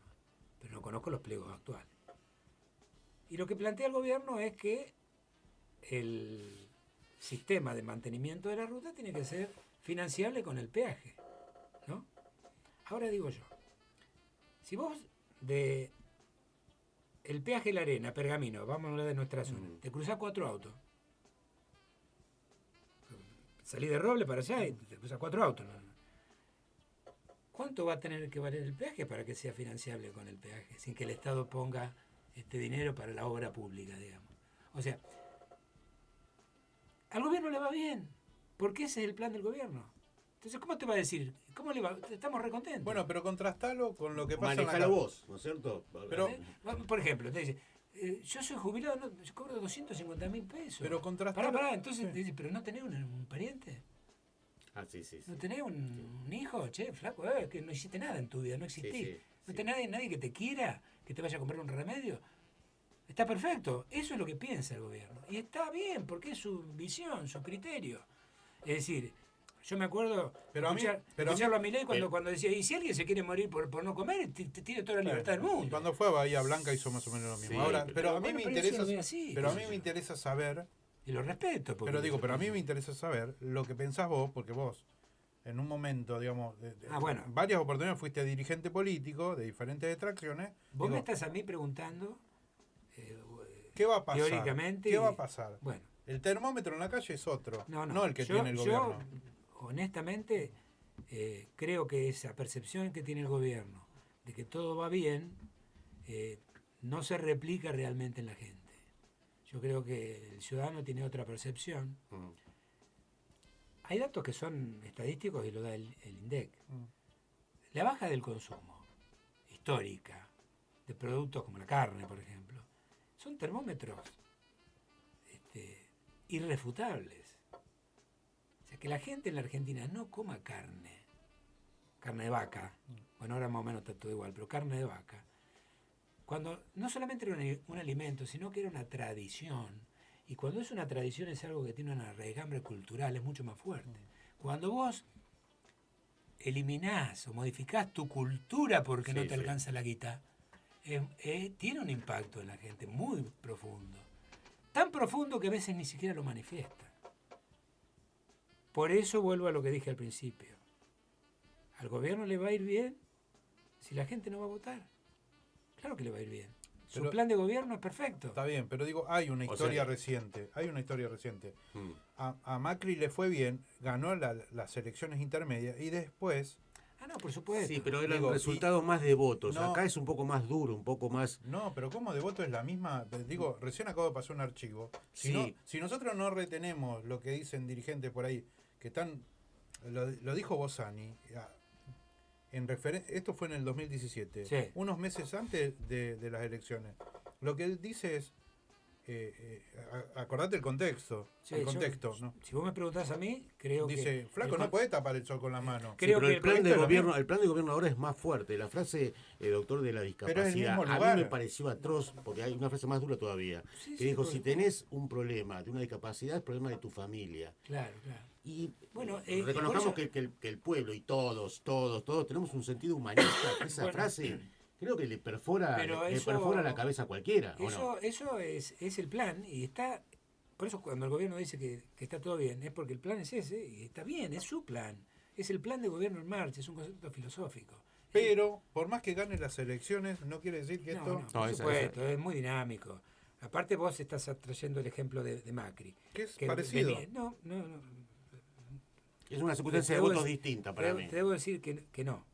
pero no conozco los pliegos actuales. Y lo que plantea el gobierno es que el sistema de mantenimiento de la ruta tiene que ser financiable con el peaje, ¿no? Ahora digo yo, si vos de el peaje La Arena, Pergamino, vamos a hablar de nuestra zona. Te cruzás 4 autos. Salí de Roble para allá y te cruzas 4 autos. ¿No? ¿Cuánto va a tener que valer el peaje para que sea financiable con el peaje? Sin que el Estado ponga este dinero para la obra pública, digamos. O sea, al gobierno le va bien, porque ese es el plan del gobierno. Entonces, ¿cómo te va a decir? ¿Cómo le va? Estamos recontentos. Bueno, pero contrastalo con lo que pasa en la Manejalo vos, ¿no es cierto? Pero- Por ejemplo, te dice, yo soy jubilado, no, yo cobro 250.000 pesos. Pero contrastalo. Pará, entonces te dice, ¿pero no tenés un pariente? Ah, sí, sí. ¿No tenés un hijo? Che, flaco, que no hiciste nada en tu vida, no existís. Sí, ¿No sí. tenés nadie que te quiera, que te vaya a comprar un remedio? Está perfecto, eso es lo que piensa el gobierno. Y está bien, porque es su visión, su criterio. Es decir, yo me acuerdo Pero a mí- escucharlo a Milei pero- cuando decía, y si alguien se quiere morir por no comer, te tiene toda la libertad del mundo. Cuando fue a Bahía Blanca hizo más o menos lo mismo. Sí, Ahora, pero a mí bueno, me pero interesa, eso no es así, pero a qué mí sé me yo. interesa saber, Y lo respeto. porque- pero a mí me interesa saber lo que pensás vos, porque vos en un momento, digamos, Bueno. varias oportunidades fuiste dirigente político de diferentes extracciones. Vos Digo, me estás a mí preguntando, ¿qué va a pasar? teóricamente, ¿Qué va a pasar? bueno, El termómetro en la calle es otro, no, el que yo- tiene el gobierno. Yo, honestamente, creo que esa percepción que tiene el gobierno de que todo va bien, no se replica realmente en la gente. Yo creo que el ciudadano tiene otra percepción. Mm. Hay datos que son estadísticos y lo da el INDEC. Mm. La baja del consumo histórica de productos como la carne, por ejemplo, son termómetros irrefutables. O sea, que la gente en la Argentina no coma carne de vaca, bueno, ahora más o menos está todo igual, pero carne de vaca, cuando no solamente era un alimento, sino que era una tradición. Y cuando es una tradición es algo que tiene una raigambre cultural, es mucho más fuerte. Cuando vos eliminás o modificás tu cultura porque no Sí, te sí. alcanza la guita, tiene un impacto en la gente muy profundo. Tan profundo que a veces ni siquiera lo manifiesta. Por eso vuelvo a lo que dije al principio. ¿Al gobierno le va a ir bien si la gente no va a votar? Claro que le va a ir bien. Su Pero- plan de gobierno es perfecto. Está bien, pero digo, hay una O historia sea- reciente, Mm. A Macri le fue bien, ganó las elecciones intermedias y después, Ah, no, por supuesto. Sí, pero eran Digo, resultados más de votos. no. Acá es un poco más duro, un poco más. no, pero ¿cómo de voto es la misma? Digo, recién acabo de pasar un archivo. Si, Sí. no, si nosotros no retenemos lo que dicen dirigentes por ahí, que están, lo dijo Bossani, esto fue en el 2017, Sí. unos meses antes de las elecciones. Lo que él dice es, acordate el contexto, Sí, el yo- contexto, ¿no? Si vos me preguntás a mí, creo que... Dice, flaco, el no con- podés tapar el sol con las manos. Creo pero que el el plan de proyecto es lo gobierno, mismo. el plan de gobierno ahora es más fuerte. La frase, doctor de la Pero es el discapacidad, mismo a mí lugar. me pareció atroz, porque hay una frase más dura todavía, Sí, que sí, dijo, por- si tenés un problema de una discapacidad, es problema de tu familia. Claro, claro. Y Bueno, reconozcamos por eso- que el pueblo y todos tenemos un sentido humanista, que esa Bueno. frase creo que le perfora, Pero le eso- perfora la cabeza a cualquiera, ¿o no? Eso es el plan y está... Por eso cuando el gobierno dice que está todo bien, es porque el plan es ese y está bien, es su plan. Es el plan de gobierno en marcha, es un concepto filosófico. Pero, por más que gane las elecciones, no quiere decir que No, esto... no, por esa- supuesto, es muy dinámico. Aparte vos estás trayendo el ejemplo de Macri. Que es que parecido. No. Es una circunstancia de Te debo votos dec- distinta para mí. Te debo decir que no.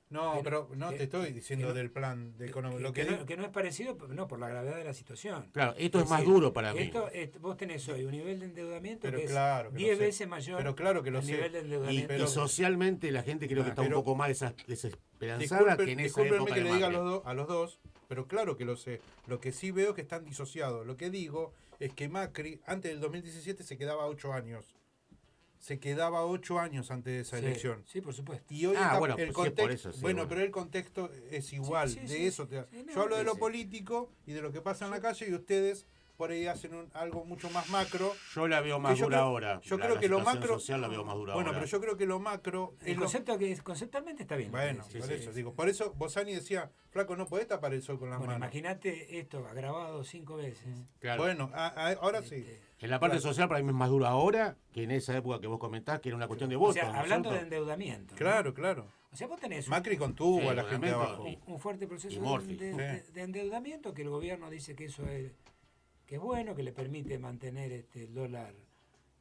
No, que- pero no que- te estoy que diciendo no- del plan de economía. Que, Lo que que no, que no es parecido, no, por la gravedad de la situación. Claro, esto es más decir, duro para mí. Vos tenés hoy un nivel de endeudamiento Pero que claro es que lo 10 sé. veces mayor Pero claro que lo al sé. nivel de Y, endeudamiento. pero- y socialmente la gente creo que está pero- un poco más desesperanzada que en esa discúlpenme época que de le diga Macri. a los dos, pero claro que lo sé. Lo que sí veo que están disociados. Lo que digo es que Macri, antes del 2017, se quedaba 8 años. Se quedaba 8 años antes de esa Sí, elección. Sí, por supuesto. Y hoy Ah, está- bueno, el pues sí, es por contexto, eso, sí, bueno, bueno. pero el contexto es igual. Sí, sí, de sí, eso sí, sí, no, yo hablo de sí, lo sí. político y de lo que pasa en la calle y ustedes por ahí hacen algo mucho más macro. Yo la veo más yo dura creo- ahora. yo La- creo la que lo situación macro- social la veo más dura Bueno, ahora. pero yo creo que lo macro es El lo- concepto que conceptualmente está bien. lo que Bueno, decís. por sí, eso sí, digo. Por eso Bossani decía, flaco, no podés tapar el sol con las Bueno, manos. imagínate esto agravado 5 veces. Claro. Bueno, ahora sí. Este, En la parte claro. social para mí es más duro ahora que en esa época que vos comentás, que era una cuestión de o votos. sea, ¿no es hablando de cierto? endeudamiento. ¿no? Claro, claro. O sea, vos tenés Macri contuvo Sí, a la gente de obviamente, abajo. y- un fuerte proceso y Morphy. de endeudamiento que el gobierno dice que eso es bueno, que le permite mantener el dólar.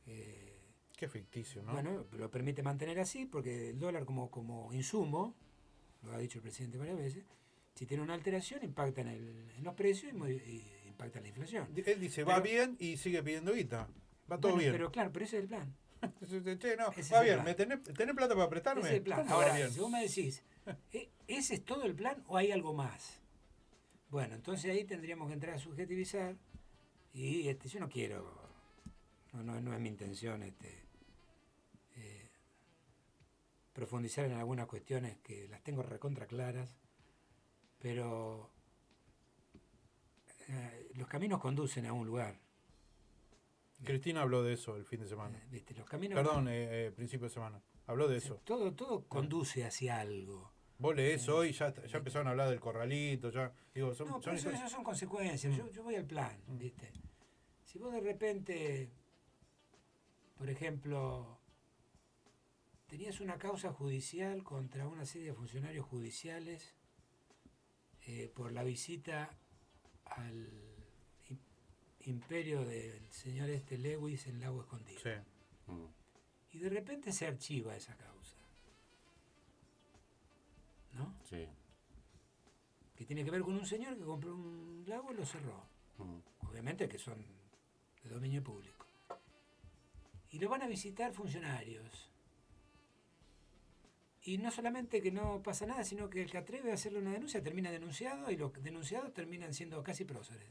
Qué ficticio, ¿no? Bueno, lo permite mantener así porque el dólar como insumo, lo ha dicho el presidente varias veces, si tiene una alteración impacta en los precios y impacta en la inflación. Él dice, va Pero- bien y sigue pidiendo guita. Va todo Bueno, bien. Pero claro, pero ese es el plan. Che, no, Ese es va el bien, plan. ¿me tenés plata para prestarme? Ese es el plan. ¿Cómo va Ahora, bien? si vos me decís, ¿ese es todo el plan o hay algo más? Bueno, entonces ahí tendríamos que entrar a subjetivizar y yo no quiero, no es mi intención profundizar en algunas cuestiones que las tengo recontra claras, pero los caminos conducen a un lugar. Cristina habló de eso el fin de semana. ¿Viste? Los caminos, Perdón, principio de semana. Habló de eso. todo conduce hacia algo. Vos leés hoy, ya empezaron a hablar del corralito, ya. Digo, son, No, son pero eso son consecuencias. Yo voy al plan, ¿viste? Si vos de repente, por ejemplo, tenías una causa judicial contra una serie de funcionarios judiciales por la visita al imperio del señor Lewis en Lago Escondido. Sí. Mm. Y de repente se archiva esa causa. ¿No? Sí. Que tiene que ver con un señor que compró un lago y lo cerró. Mm. Obviamente que son de dominio público. Y lo van a visitar funcionarios. Y no solamente que no pasa nada, sino que el que atreve a hacerle una denuncia termina denunciado y los denunciados terminan siendo casi próceres.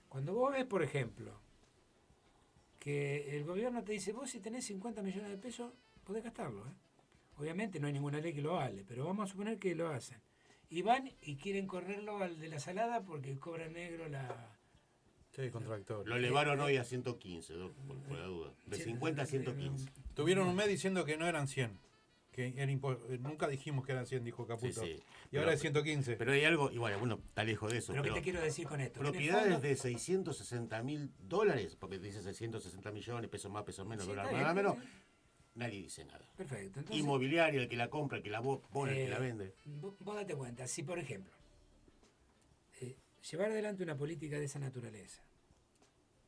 Cuando vos ves, por ejemplo, que el gobierno te dice, vos si tenés 50 millones de pesos, podés gastarlo. Obviamente no hay ninguna ley que lo vale, pero vamos a suponer que lo hacen. Y van y quieren correrlo al de la salada porque cobra negro la... Sí, contractor. Lo elevaron hoy a 115, por la duda. De 50 a 115. Tuvieron un mes diciendo que no eran 100. Que era nunca dijimos que eran 100, dijo Caputo. Sí, sí. Y ahora es 115. Pero hay algo, y bueno, está lejos de eso. Pero ¿qué Pero te quiero decir con esto? En el propiedades fondo- de 660 mil dólares, porque dice 660 millones, pesos más, pesos menos, Sí, dólar está más, bien, menos, está bien. nadie dice nada. Perfecto. Entonces, Inmobiliaria, el que la compra, el que la pone, el que la vende. Vos date cuenta, si por ejemplo, llevar adelante una política de esa naturaleza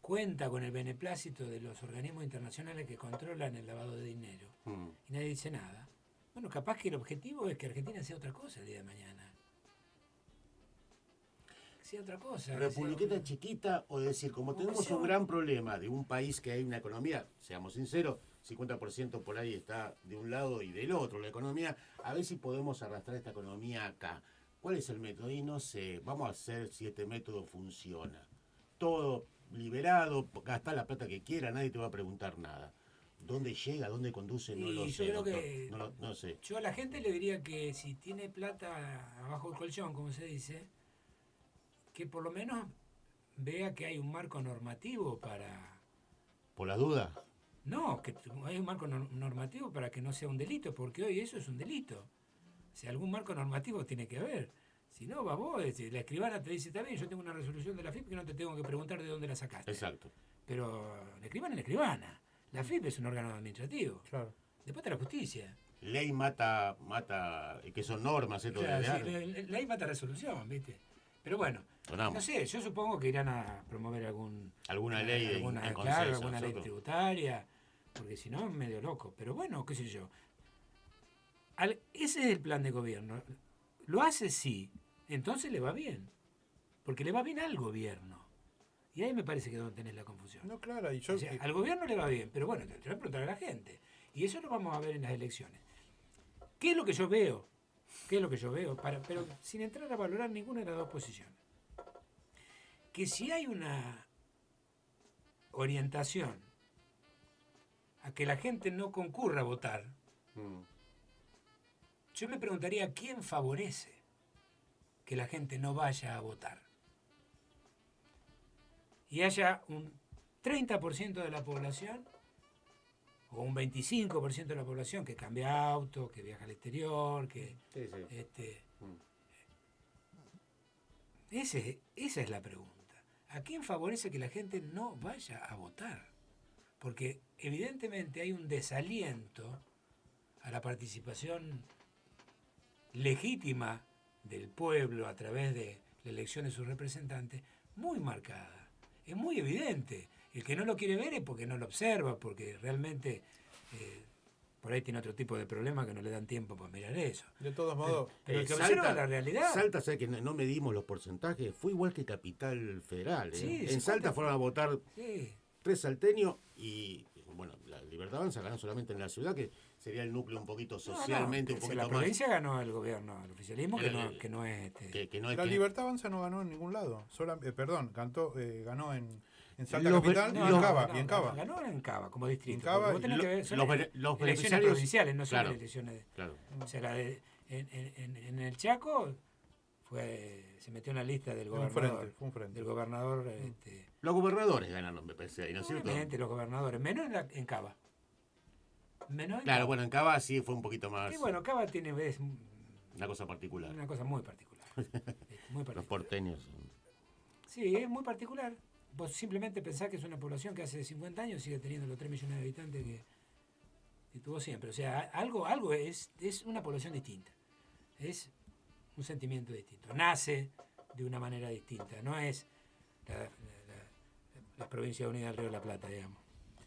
cuenta con el beneplácito de los organismos internacionales que controlan el lavado de dinero Mm. y nadie dice nada, bueno, capaz que el objetivo es que Argentina sea otra cosa el día de mañana. Que sea otra cosa. que Republiqueta sea- chiquita, o decir, como tenemos sea un un- gran problema de un país que hay una economía, seamos sinceros, 50% por ahí está de un lado y del otro la economía, a ver si podemos arrastrar esta economía acá. ¿Cuál es el método? Y no sé, vamos a hacer si este método funciona. Todo liberado, gastá la plata que quiera, nadie te va a preguntar nada. ¿Dónde llega? ¿Dónde conduce? No Y lo yo sé, creo doctor. que- No sé. Yo a la gente le diría que si tiene plata abajo del colchón, como se dice, que por lo menos vea que hay un marco normativo para... ¿Por la duda? No, que hay un marco normativo para que no sea un delito, porque hoy eso es un delito. O sea, algún marco normativo tiene que haber. Si no, va vos, la escribana te dice, está bien, yo tengo una resolución de la FIP que no te tengo que preguntar de dónde la sacaste. Exacto. Pero la escribana es la escribana. La FIP es un órgano administrativo. Claro. Después está la justicia. Ley mata, que son normas, esto Claro, de... sí, la ley mata resolución, ¿viste? Pero bueno, Sonamos. no sé, yo supongo que irán a promover Alguna ley en alguna, consenso, claro, alguna ley nosotros. tributaria, porque si no es medio loco. Pero bueno, qué sé yo. Ese es el plan de gobierno. Lo hace sí, entonces le va bien. Porque le va bien al gobierno. Y ahí me parece que es donde tenés la confusión. No, claro, y yo. O sea, al gobierno le va bien, pero bueno, te voy a preguntar a la gente. Y eso lo vamos a ver en las elecciones. ¿Qué es lo que yo veo? ¿Qué es lo que yo veo? Pero sin entrar a valorar ninguna de las dos posiciones. Que si hay una orientación a que la gente no concurra a votar, Mm. yo me preguntaría quién favorece que la gente no vaya a votar. Y haya un 30% de la población o un 25% de la población que cambia auto, que viaja al exterior, que Sí, sí. Esa es la pregunta. ¿A quién favorece que la gente no vaya a votar? Porque evidentemente hay un desaliento a la participación legítima del pueblo a través de la elección de sus representantes, muy marcada. Es muy evidente. El que no lo quiere ver es porque no lo observa, porque realmente por ahí tiene otro tipo de problemas que no le dan tiempo para mirar eso. De todos modos, Pero el que observa la realidad... Salta, ¿sabes que no medimos los porcentajes? Fue igual que Capital Federal. Sí, En Salta fueron a votar Sí. 3 salteños y, bueno, la Libertad Avanza ganó solamente en la ciudad, que sería el núcleo un poquito socialmente, un Si poquito la más... provincia ganó el gobierno, el oficialismo, que no es... Que no es la que- Libertad Avanza no ganó en ningún lado. Ganó en Salta Los Capital ve- y en Cava. y en Cava. Ganó en Cava, como distrito. En Cava porque vos y tenés lo- que ver, son los elecciones beneficiarios- provinciales, no son claro. elecciones... Claro. O sea, en el Chaco se metió en la lista del Fue un gobernador. frente, fue un frente. Del gobernador, Los gobernadores ganaron, me parece, ahí, ¿no es cierto? obviamente los gobernadores, menos en Cava. Menos en Claro, Cava. bueno, en Cava sí fue un poquito más Y bueno, Cava tiene una cosa particular. una cosa muy particular. Muy Los particular. porteños. Sí, es muy particular. Vos simplemente pensás que es una población que hace 50 años sigue teniendo los 3 millones de habitantes que tuvo siempre. O sea, algo es una población distinta. Es un sentimiento distinto. Nace de una manera distinta. No es la provincia unida del Río de la Plata, digamos.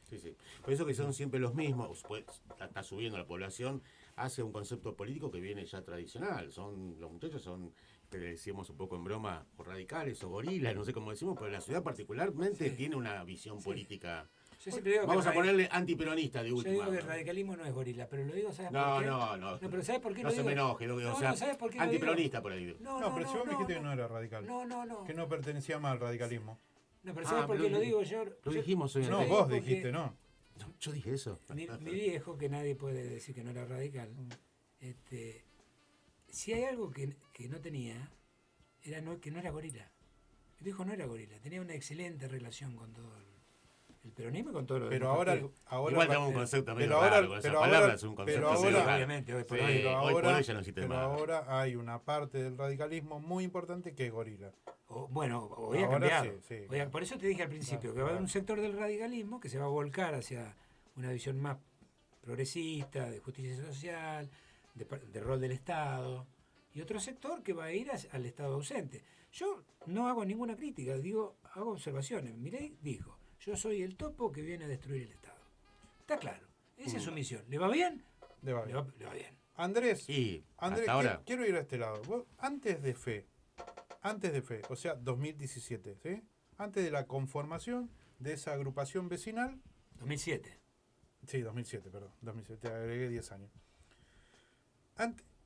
Sí, sí. Por eso que son siempre los mismos, pues está subiendo la población hacia un concepto político que viene ya tradicional. Los muchachos son, que le decíamos un poco en broma, o radicales o gorilas, no sé cómo decimos, pero la ciudad particularmente Sí. tiene una visión Sí. política. Yo siempre digo Vamos que a ponerle antiperonista de yo última. digo que el radicalismo no es gorila, pero lo digo, ¿sabes No, por qué? no. No, pero ¿sabes por qué No lo se digo? me enoje, o No, sea, no, ¿sabes por qué lo antiperonista por ahí. No, pero si vos me dijiste que no era radical. No. Que no pertenecía más al radicalismo. No, pero ¿sabes por pero qué lo digo? Yo Lo dijimos hoy en No, el- digo vos porque dijiste, ¿no? Yo dije eso. Mi viejo, que nadie puede decir que no era radical, si hay algo que no tenía, era que no era gorila. Mi viejo no era gorila, tenía una excelente relación con todo el peronismo y con todo lo Pero demás ahora, partidos. ahora Igual tengo un concepto medio pero ahora- largo. Esa pero palabra ahora- es un pero concepto ahora- medio largo. Obviamente, hoy por Sí, hoy. pero hoy por ahora- hoy ya no existe pero más. ahora hay una parte del radicalismo muy importante que es gorila. Bueno, hoy ha Ahora cambiado. sí, sí. Por eso te dije al principio que va a haber un sector del radicalismo que se va a volcar hacia una visión más progresista, de justicia social, de rol del Estado, y otro sector que va a ir al Estado ausente. Yo no hago ninguna crítica, hago observaciones. Milei dijo, yo soy el topo que viene a destruir el Estado. Está claro, esa es su misión. ¿Le va bien? Le va Le bien. va bien. Andrés, Y Andrés, hasta ahora, quiero ir a este lado. Vos, antes de FE, o sea, 2017, ¿sí? Antes de la conformación de esa agrupación vecinal, 2007. sí, 2007, perdón, 2007, te agregué 10 años.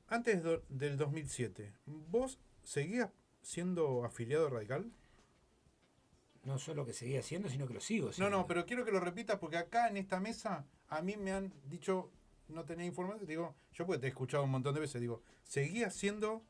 Antes del 2007, ¿vos seguías siendo afiliado radical? No solo que seguía haciendo, sino que lo sigo No, haciendo. no, pero quiero que lo repitas porque acá en esta mesa a mí me han dicho, no tenés información, digo, yo porque te he escuchado un montón de veces, digo, seguías siendo...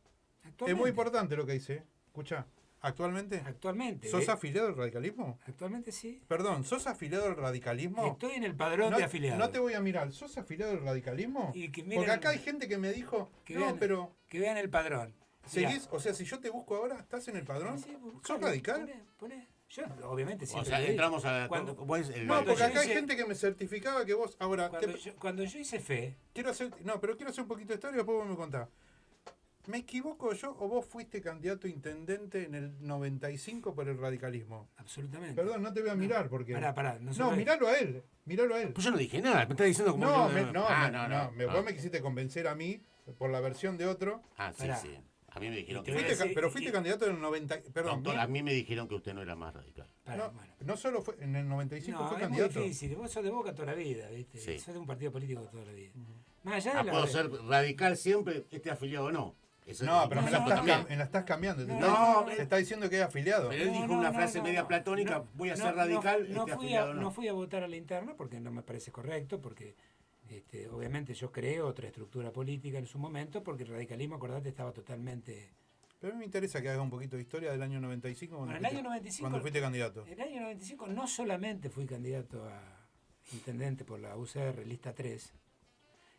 Es Actualmente. muy importante lo que dice, escucha, actualmente, Actualmente. ¿sos afiliado al radicalismo? Actualmente sí. Perdón, ¿sos afiliado al radicalismo? Estoy en el padrón No, de afiliados. no te voy a mirar, ¿sos afiliado al radicalismo? Y que miren- Porque acá hay gente que me dijo, que no, vean, pero que vean el padrón. seguís, o sea, si yo te busco ahora, ¿estás en el padrón? Sí, buscalo, ¿Sos radical? Poné. Yo, obviamente, o siempre sea, lo he entramos dicho. a... Cuando, vos, el- No, Cuando porque yo acá hay hice- gente que me certificaba que vos, ahora, cuando yo hice fe, quiero hacer un poquito de historia y después vos me contás. ¿Me equivoco yo o vos fuiste candidato a intendente en el 95 por el radicalismo? absolutamente. Perdón, no te voy a mirar porque... Pará. No, miralo a él. Pues yo no dije nada, me está diciendo como... No, yo- vos me quisiste convencer a mí por la versión de otro. Ah, sí, Pará. sí. A mí me dijeron Y te que... voy a Fuiste decir- pero fuiste candidato en el 90... Perdón, Doctor, a mí me dijeron que usted no era más radical. Pará, no, bueno. no solo fue en el 95 No, fue es candidato. muy difícil. Vos sos de Boca toda la vida, ¿viste? Sí. Sos de un partido político toda la vida. Más allá de la... Puedo ser radical siempre, esté afiliado o no. Eso No, es pero me importante la también. estás cambiando. No, te está diciendo que es afiliado. Pero él dijo No, una no, frase no, media no. platónica, voy a No, ser radical, no esté fui afiliado o no no. fui a votar a la interna porque no me parece correcto, porque obviamente yo creé otra estructura política en su momento, porque el radicalismo, acordate, estaba totalmente... Pero a mí me interesa que hagas un poquito de historia del año 95 cuando, Bueno, el año 95, cuando fuiste candidato. En el año 95 no solamente fui candidato a intendente por la UCR, lista 3,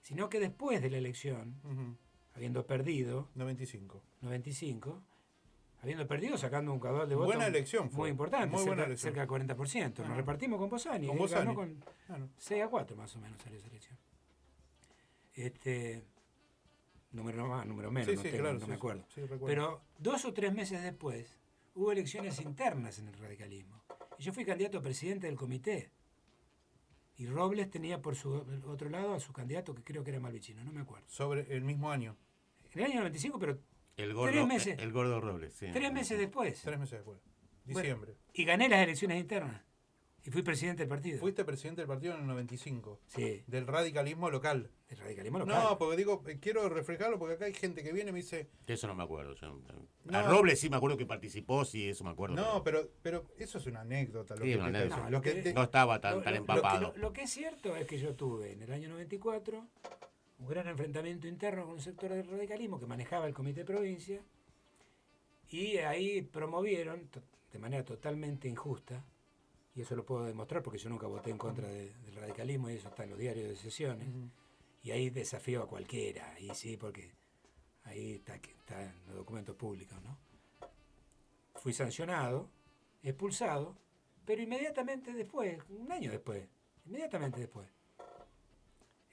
sino que después de la elección, Ujú, habiendo perdido, 95. 95, habiendo perdido, sacando un caudal de votos Buena elección fue. muy importante, Muy buena cerca, elección. cerca del 40%. Nos repartimos con Bosani, Con él Bosani. ganó con Claro. 6-4 más o menos salió esa elección. Número más, número menos, Sí, no, sí, tengo, claro, no sí, me acuerdo. sí, recuerdo. Pero 2 o 3 meses después hubo elecciones internas en el radicalismo. Y yo fui candidato a presidente del comité. Y Robles tenía por su otro lado a su candidato, que creo que era Malvicino, no me acuerdo. Sobre el mismo año, En el año 95, pero El gordo, 3 meses, el gordo Robles, sí. 3 meses después. 3 meses después. Bueno, Diciembre. y gané las elecciones internas. Y fui presidente del partido. Fuiste presidente del partido en el 95. Sí, Del radicalismo local. el radicalismo local. No, porque digo, quiero reflejarlo porque acá hay gente que viene y me dice, De eso no me acuerdo. Yo, No. A Robles sí me acuerdo que participó, sí, eso me acuerdo. no, pero eso es una anécdota. Lo Sí, que una te está anécdota. diciendo. Lo que te- No estaba tan Lo- lo- empapado. Lo que es cierto es que yo tuve en el año 94 un gran enfrentamiento interno con un sector del radicalismo que manejaba el comité de provincia y ahí promovieron de manera totalmente injusta, y eso lo puedo demostrar porque yo nunca voté en contra del radicalismo y eso está en los diarios de sesiones, y ahí desafío a cualquiera, y sí, porque ahí está en los documentos públicos, ¿no? Fui sancionado, expulsado, pero inmediatamente después, un año después, inmediatamente después,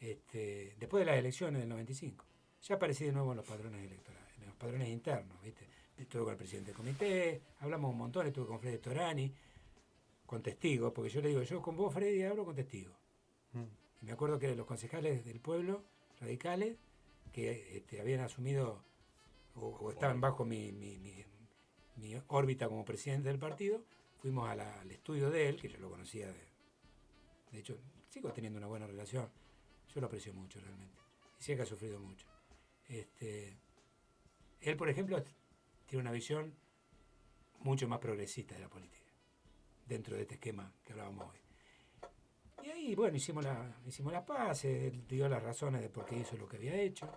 después de las elecciones del 95, ya aparecí de nuevo en los padrones electorales, en los padrones internos, ¿viste? Estuve con el presidente del comité, hablamos un montón, estuve con Freddy Storani, con testigos, porque yo le digo, yo con vos, Freddy, hablo con testigos. Y me acuerdo que los concejales del pueblo, radicales, que habían asumido o estaban bajo mi órbita como presidente del partido, fuimos al estudio de él, que yo lo conocía, de hecho, sigo teniendo una buena relación, yo lo aprecio mucho realmente, y sé que ha sufrido mucho. Él, por ejemplo, tiene una visión mucho más progresista de la política, dentro de este esquema que hablábamos hoy. Y ahí, bueno, hicimos la paz, él dio las razones de por qué hizo lo que había hecho.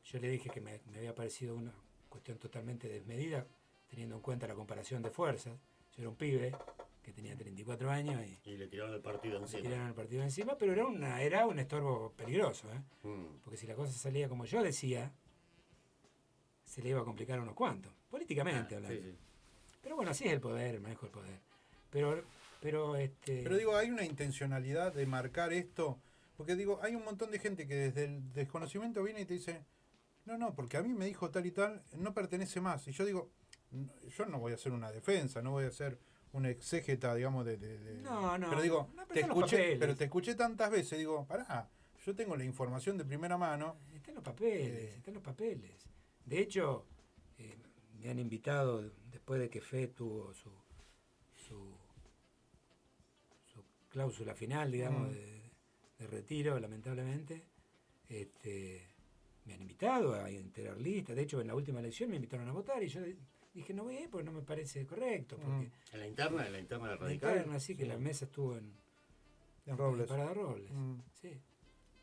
Yo le dije que me había parecido una cuestión totalmente desmedida, teniendo en cuenta la comparación de fuerzas. Yo era un pibe que tenía 34 años y Y le tiraron el partido me encima. tiraron el partido encima, pero era un estorbo peligroso, ¿eh? Porque si la cosa salía como yo decía, se le iba a complicar a unos cuantos, políticamente hablando. Sí, sí. Pero bueno, así es el poder, el manejo del poder. Pero Pero digo, hay una intencionalidad de marcar esto, porque digo, hay un montón de gente que desde el desconocimiento viene y te dice, no, porque a mí me dijo tal y tal, no pertenece más. Y yo digo, yo no voy a hacer una defensa, no voy a hacer una exégeta, digamos, No, Pero digo, no, pero te están los escuché, papeles. pero te escuché tantas veces, digo, pará, yo tengo la información de primera mano. Están los papeles, están los papeles. De hecho, me han invitado, después de que FE tuvo su cláusula final, digamos, de retiro, lamentablemente, me han invitado a integrar listas. De hecho, en la última elección me invitaron a votar y yo dije, no voy a ir porque no me parece correcto. Porque En la interna del la radical. interna, sí, que la mesa estuvo en Robles. Parada Robles. Sí.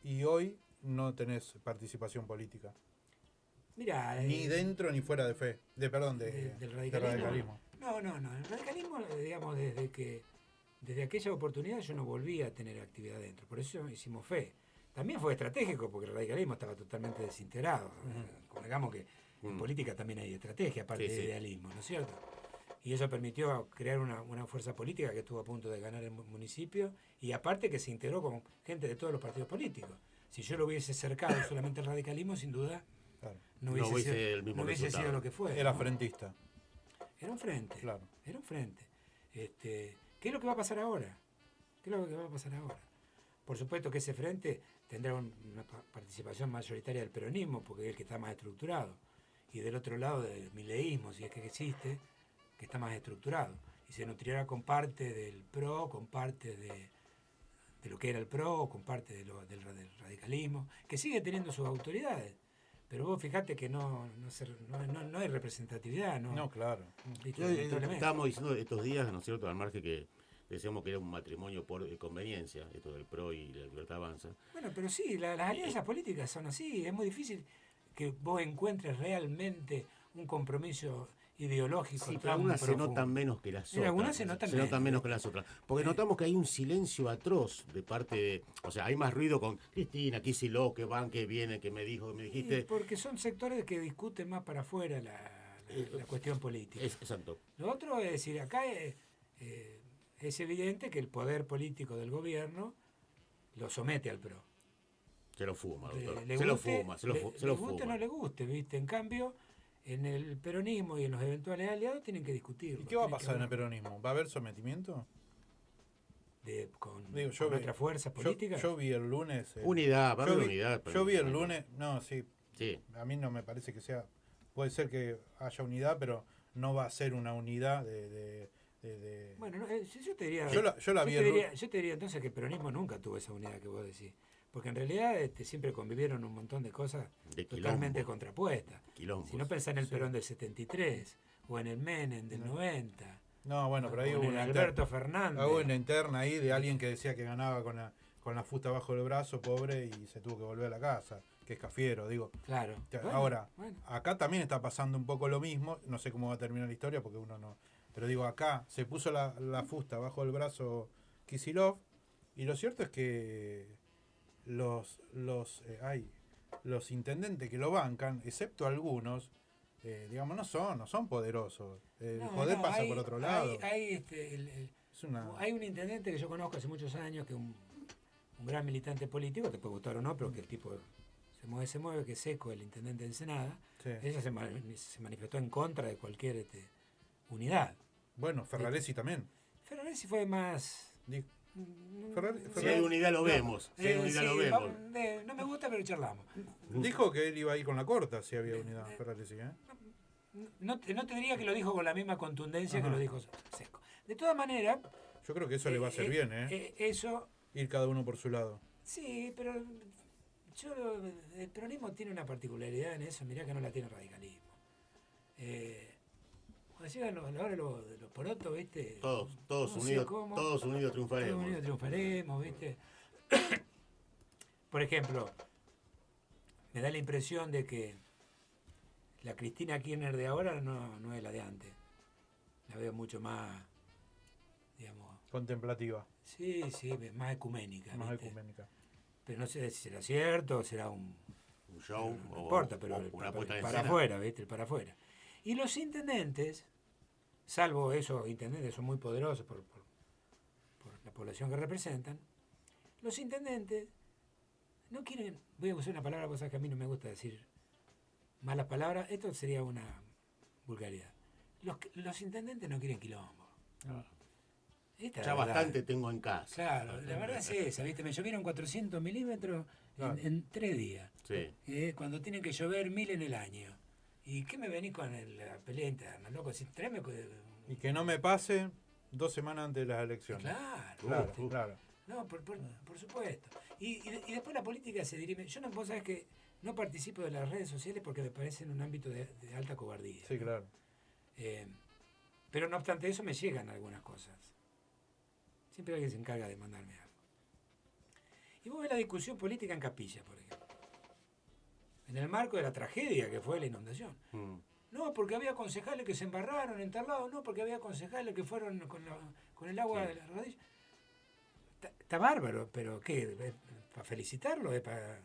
Y hoy no tenés participación política. Mira, Ni dentro ni fuera de fe. Del del radicalismo. No, el radicalismo, digamos, desde aquella oportunidad yo no volví a tener actividad dentro, por eso hicimos FE. También fue estratégico porque el radicalismo estaba totalmente desintegrado. Digamos que en política también hay estrategia, aparte Sí, de sí. idealismo, ¿no es cierto? Y eso permitió crear una fuerza política que estuvo a punto de ganar el municipio y aparte que se integró con gente de todos los partidos políticos. Si yo lo hubiese cercado solamente al radicalismo, sin duda Claro. no No hubiese sido, el mismo no hubiese resultado. sido lo que fue. Era ¿no? frentista. Era un frente. Claro. Era un frente. ¿Qué es lo que va a pasar ahora? ¿Qué es lo que va a pasar ahora? Por supuesto que ese frente tendrá una participación mayoritaria del peronismo, porque es el que está más estructurado. Y del otro lado del mileísmo, si es que existe, que está más estructurado. Y se nutrirá con parte del PRO, con parte de lo que era el PRO, con parte del radicalismo, que sigue teniendo sus autoridades. Pero vos fijate que no hay representatividad, ¿no? No, claro. ¿Viste? Yo, Lamentablemente. estábamos diciendo estos días, ¿no es cierto?, al margen que decíamos que era un matrimonio por conveniencia, esto del PRO y la Libertad Avanza. Bueno, pero sí, las alianzas políticas son así. Es muy difícil que vos encuentres realmente un compromiso ideológico. Sí, pero tan algunas se profundo. notan menos que las En otras. algunas se notan menos menos. que las otras. Porque notamos que hay un silencio atroz de parte de... O sea, hay más ruido con Cristina, Kicillof, que van, que vienen, que me dijo, que me Sí, dijiste. porque son sectores que discuten más para afuera la cuestión política. Exacto. Lo otro es decir, acá es evidente que el poder político del gobierno lo somete al PRO. Se lo fuma, doctor. le Se lo guste, fuma, se le lo guste o fuma. no le guste, ¿viste? En cambio, en el peronismo y en los eventuales aliados tienen que discutirlo. ¿Y qué va a tienen que pasar en el hablarlo. peronismo? ¿Va a haber sometimiento? Con Digo, yo con vi- otras fuerzas políticas. Yo vi el lunes. Unidad, va a yo haber vi- unidad. pero- Yo vi el lunes. No, sí. Sí, A mí no me parece que sea. Puede ser que haya unidad, pero no va a ser una unidad de. Bueno, no, yo te diría, Yo la vi te el diría, yo te diría entonces que el peronismo nunca tuvo esa unidad que vos decís. Porque en realidad siempre convivieron un montón de cosas De totalmente quilombo. contrapuestas. quilombos. Si no pensás en el Sí. Perón del 73, o en el Menem del 90, No, bueno, pero ahí o hubo en el una, Alberto Fernández. hubo una interna ahí de alguien que decía que ganaba con la fusta bajo el brazo, pobre, y se tuvo que volver a la casa, que es Cafiero, digo. Claro. Bueno, Ahora, bueno. acá también está pasando un poco lo mismo, no sé cómo va a terminar la historia porque uno no. Pero digo, acá se puso la fusta bajo el brazo Kicillof, y lo cierto es que los intendentes que lo bancan, excepto algunos, digamos, no son poderosos. El No, poder no, pasa hay- por otro lado. Es una. Hay un intendente que yo conozco hace muchos años, que es un gran militante político, te puede gustar o no, pero que el tipo se mueve, que es Seco, el intendente de Ensenada. Sí. Ella se manifestó en contra de cualquier unidad. Bueno, Ferraresi también. Ferraresi fue más... Di- mm, Ferrari- Si hay unidad lo no, vemos. Si hay unidad sí, lo vemos. no me gusta, pero charlamos. Dijo que él iba a ir con la corta si había unidad, Ferraresi, ¿eh? No te diría que lo dijo con la misma contundencia que Ajá. lo dijo Seco. De todas maneras... Yo creo que eso le va a hacer bien, ¿eh? Eso... Ir cada uno por su lado. Sí, pero el peronismo tiene una particularidad en eso, mirá que no la tiene el radicalismo. Cuando llegan ahora los porotos, ¿viste? Todos No sé unidos, cómo. todos unidos triunfaremos. Todos unidos triunfaremos, ¿viste? Por ejemplo, me da la impresión de que la Cristina Kirchner de ahora no es la de antes. La veo mucho más, digamos, Contemplativa, sí, más ecuménica. más ¿viste? ecuménica. Pero no sé si será cierto o será un... Un show No o, importa, pero o una puesta en para escena. afuera, ¿viste? El para afuera. Y los intendentes, salvo esos intendentes, son muy poderosos por la población que representan, los intendentes no quieren, voy a usar una palabra, cosa que a mí no me gusta decir malas palabras, esto sería una vulgaridad. Los intendentes no quieren quilombo. Esta es Ya la verdad. bastante tengo en casa. Claro, la verdad es esa, ¿viste? Me llovieron 400 milímetros Claro. en 3 días. Sí. Cuando tienen que llover 1000 en el año. ¿Y qué me venís con la pelea interna, loco? Si tráeme... Y que no me pase 2 semanas antes de las elecciones. Claro, Claro, Uf. claro. no, por supuesto. Y después la política se dirime... Yo no, vos sabés que no participo de las redes sociales porque me parecen un ámbito de alta cobardía. Sí, ¿no? claro. Pero no obstante eso me llegan algunas cosas. Siempre alguien se encarga de mandarme algo. Y vos ves la discusión política en Capilla, por ejemplo. En el marco de la tragedia que fue la inundación. Mm. No, porque había concejales que se embarraron en tal lado. No, porque había concejales que fueron con el agua de la rodilla. Está bárbaro, pero ¿qué? ¿Es para felicitarlo? ¿Es para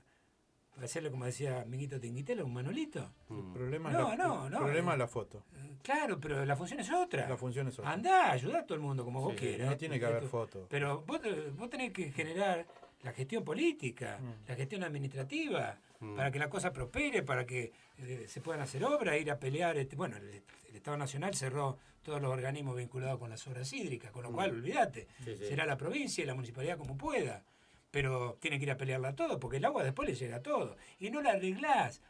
hacerle, como decía Minguito Tinguitelo, un manolito? El Mm. problema, No, es, no, el no, problema es la foto. Claro, pero la función es otra. La función es otra. Andá, ayudá a todo el mundo como vos Sí, quieras. No tiene que haber foto. Pero vos tenés que generar la gestión política, la gestión administrativa, para que la cosa prospere, para que se puedan hacer obras, ir a pelear. Bueno, el Estado Nacional cerró todos los organismos vinculados con las obras hídricas, con lo cual, olvídate, Sí, sí. será la provincia y la municipalidad como pueda. Pero tiene que ir a pelearla todo, porque el agua después le llega a todo. Y no la arreglás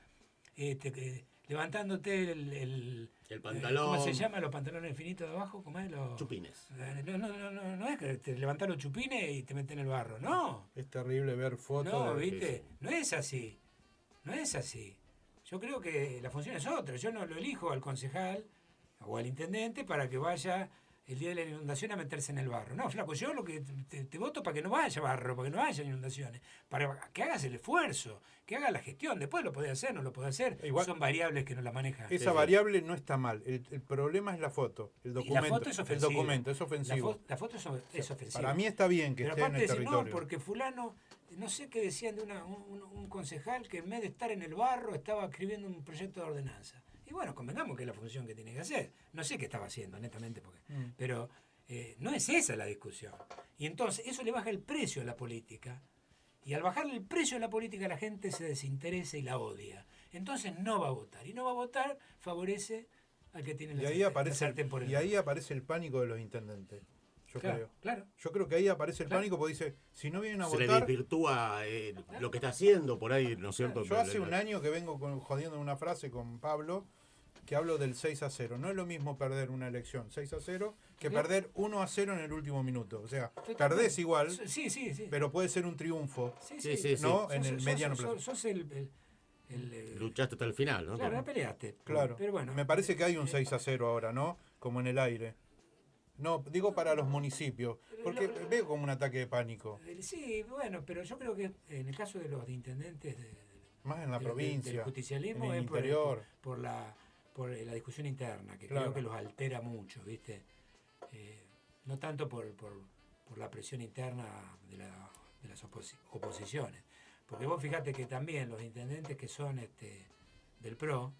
levantándote El pantalón. ¿cómo se llama los pantalones infinitos de abajo? ¿Cómo es? Chupines. No es que te levantás los chupines y te meten en el barro, no. Es terrible ver fotos No, de. ¿viste? sí. No es así. No es así. Yo creo que la función es otra. Yo no lo elijo al concejal o al intendente para que vaya el día de la inundación a meterse en el barro. No, flaco, yo lo que te voto para que no vaya barro, para que no haya inundaciones, para que hagas el esfuerzo, que hagas la gestión. Después lo podés hacer, no lo podés hacer. Igual- Son variables que no la manejan. Esa sí. variable no está mal. El problema es la foto. El Y documento. la foto es el ofensiva. documento es ofensivo. La foto es ofensiva. Para mí está bien que Pero esté en aparte el decir, no, territorio. porque fulano, no sé qué decían de un concejal que en vez de estar en el barro estaba escribiendo un proyecto de ordenanza. Y bueno, convengamos que es la función que tiene que hacer. No sé qué estaba haciendo, honestamente, pero no es esa la discusión. Y entonces eso le baja el precio a la política Y al bajarle el precio de la política, la gente se desinteresa y la odia. Entonces no va a votar. Y no va a votar favorece al que tiene Y ahí aparece, y ahí aparece el pánico de los intendentes. Yo creo. Claro. Yo creo que ahí aparece el Claro. pánico porque dice, si no vienen a Se le votar. desvirtúa lo que está haciendo por ahí, ¿no es cierto? Yo hace un año que vengo jodiendo una frase con Pablo que hablo del 6-0. No es lo mismo perder una elección 6-0 que Claro. perder 1-0 en el último minuto. O sea, Totalmente. perdés igual, Sí. pero puede ser un triunfo. Sí. ¿No? En el mediano plazo. Sos Luchaste hasta el final, ¿no? claro, la peleaste. Claro. Pero bueno. Me parece que hay un 6-0 ahora, ¿no? Como en el aire. No, digo para los municipios, porque veo como un ataque de pánico. Sí, bueno, pero yo creo que en el caso de los intendentes Más en la del provincia, justicialismo en el es interior. por la discusión interna, que Claro. creo que los altera mucho, ¿viste? No tanto por la presión interna de las oposiciones. Porque vos fíjate que también los intendentes que son del PRO,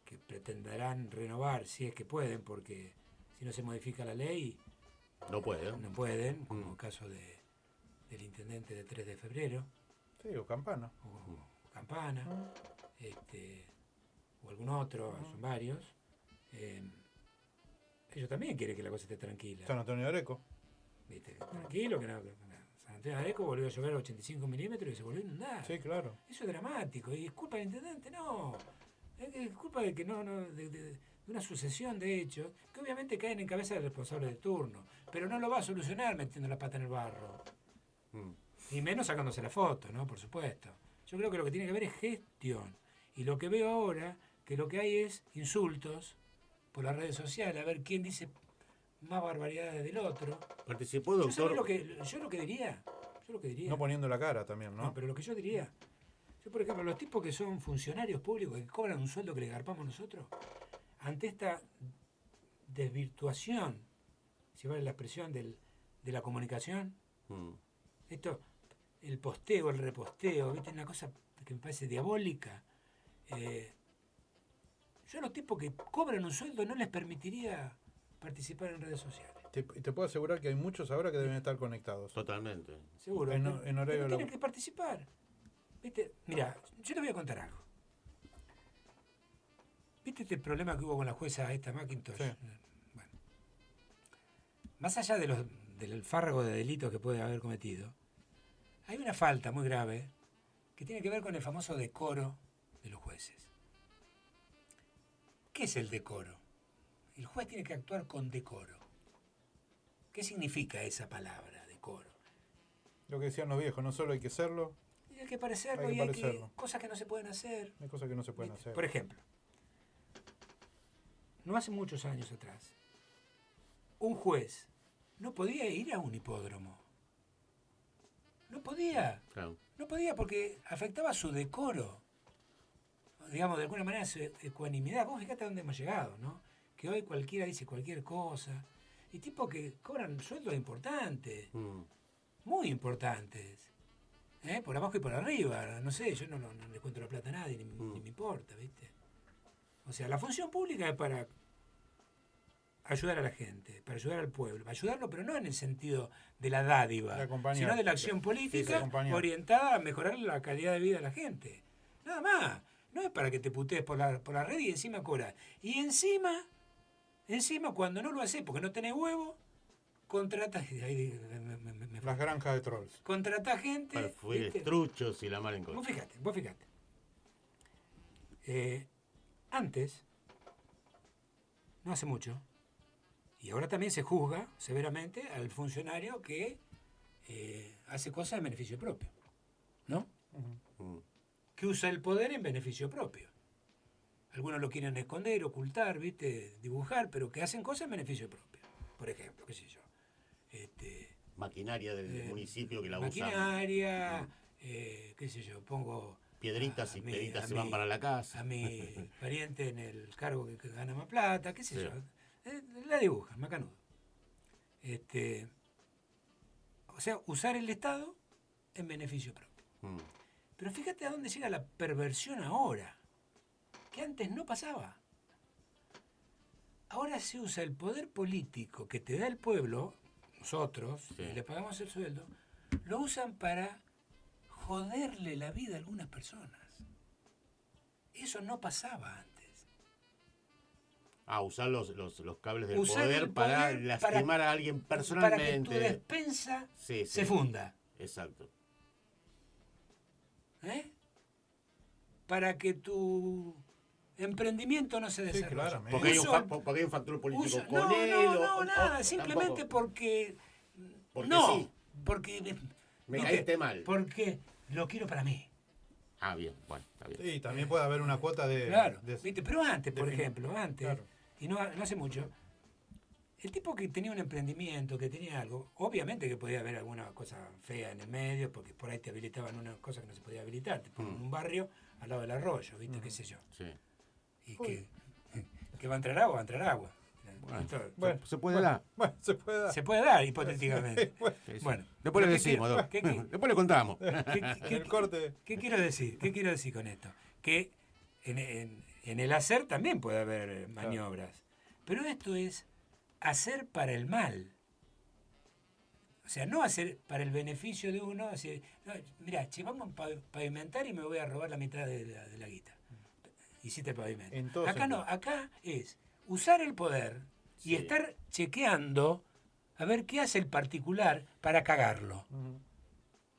que pretenderán renovar si es que pueden, porque si no se modifica la ley, No puede, ¿eh? no pueden, como el caso del intendente de 3 de febrero, Sí, o campana. o Campana, o algún otro, son varios. Ellos también quieren que la cosa esté tranquila. San Antonio de Areco. ¿Viste? Tranquilo, que San Antonio de Areco volvió a llover 85 milímetros y se volvió a inundar. Sí, claro. Eso es dramático. ¿Y es culpa del intendente? No. Es culpa de que de una sucesión de hechos que obviamente caen en cabeza del responsable de turno. Pero no lo va a solucionar metiendo la pata en el barro. Y menos sacándose la foto, ¿no? Por supuesto. Yo creo que lo que tiene que ver es gestión. Y lo que veo ahora, que lo que hay es insultos por las redes sociales, a ver quién dice más barbaridades del otro. Participó, Yo, doctor. yo lo que diría. No poniendo la cara también, ¿no? No, pero lo que yo diría. Yo, por ejemplo, los tipos que son funcionarios públicos, que cobran un sueldo que le garpamos nosotros, ante esta desvirtuación, si vale la expresión, de la comunicación, esto, el posteo, el reposteo, ¿viste? Una cosa que me parece diabólica. Yo a los tipos que cobran un sueldo no les permitiría participar en redes sociales. Te puedo asegurar que hay muchos ahora que deben estar conectados. Totalmente. Seguro. En pero horario tienen laboral. que participar. ¿Viste? Mira, yo te voy a contar algo. ¿Viste este problema que hubo con la jueza esta McIntosh? Sí. Bueno. Más allá del fárrago de delitos que puede haber cometido, hay una falta muy grave que tiene que ver con el famoso decoro de los jueces. ¿Qué es el decoro? El juez tiene que actuar con decoro. ¿Qué significa esa palabra, decoro? Lo que decían los viejos, no solo hay que serlo, Y hay que parecerlo Hay que y hay parecerlo. cosas que no se pueden hacer. hay cosas que no se pueden ¿Viste? hacer. Por ejemplo, no hace muchos años atrás, un juez no podía ir a un hipódromo. No podía. Claro. No podía porque afectaba su decoro. Digamos, de alguna manera su ecuanimidad. Vos fíjate a dónde hemos llegado, ¿no? Que hoy cualquiera dice cualquier cosa. Y tipos que cobran sueldos importantes, muy importantes. Por abajo y por arriba. No sé, yo no le cuento la plata a nadie, ni me importa, ¿viste? O sea, la función pública es para ayudar a la gente, para ayudar al pueblo, para ayudarlo, pero no en el sentido de la dádiva, De acompañar. sino de la acción Sí, política de acompañar. orientada a mejorar la calidad de vida de la gente. Nada más. No es para que te putees por la red y encima cobras. Y encima, cuando no lo haces porque no tenés huevo, contratas. Las granjas de trolls. Contratás gente. Perfumes, ¿viste? truchos y la mar en Vos contra. fíjate. Antes, no hace mucho, y ahora también se juzga severamente al funcionario que hace cosas en beneficio propio, ¿no? Que usa el poder en beneficio propio. Algunos lo quieren esconder, ocultar, ¿viste? Dibujar, pero que hacen cosas en beneficio propio. Por ejemplo, qué sé yo. Maquinaria del municipio que la usan. Maquinaria, qué sé yo, pongo Piedritas y a mi- piedritas a se van mi- para la casa. a mi pariente en el cargo que gana más plata, qué sé Sí. yo. La dibujan, macanudo. O sea, usar el Estado en beneficio propio. Pero fíjate a dónde llega la perversión ahora, que antes no pasaba. Ahora se usa el poder político que te da el pueblo, nosotros, Sí. y le pagamos el sueldo, lo usan para joderle la vida a algunas personas. Eso no pasaba antes. Usar los cables del Usar poder el para poder lastimar a alguien Para que tu personalmente. despensa Sí, se sí. funda. Exacto. ¿Eh? Para que tu emprendimiento no se Sí, desarrolle. claramente. Porque hay, Uso- porque hay un factor político uso- con no, él. no, nada, simplemente tampoco. porque Porque no, sí. porque Me no, caíste que- mal. Porque lo quiero para mí. Bien, bueno, está bien. Sí, también puede haber una cuota de... Claro, de- ¿viste? Pero antes, por defini- ejemplo, antes, Claro. y no hace mucho, el tipo que tenía un emprendimiento, que tenía algo, obviamente que podía haber alguna cosa fea en el medio, porque por ahí te habilitaban una cosa que no se podía habilitar, te ponen en un barrio al lado del arroyo, ¿viste? Qué sé yo. Sí. Y que va a entrar agua, va a entrar agua. Bueno. Esto Bueno, ¿Se puede dar? Bueno, se puede dar. se puede dar hipotéticamente. Sí, sí. Bueno, Después le pero ¿qué decimos, quiero- Doc. qué- Después le contamos. En el corte. ¿Qué quiero decir? ¿Qué quiero decir con esto? Que en el hacer también puede haber maniobras. Pero esto es hacer para el mal. O sea, no hacer para el beneficio de uno. Así, no, mirá, che, vamos a pavimentar y me voy a robar la mitad de la guita. Hiciste el pavimento. En todo Acá no, sentido. acá es usar el poder y Sí. estar chequeando a ver qué hace el particular para cagarlo.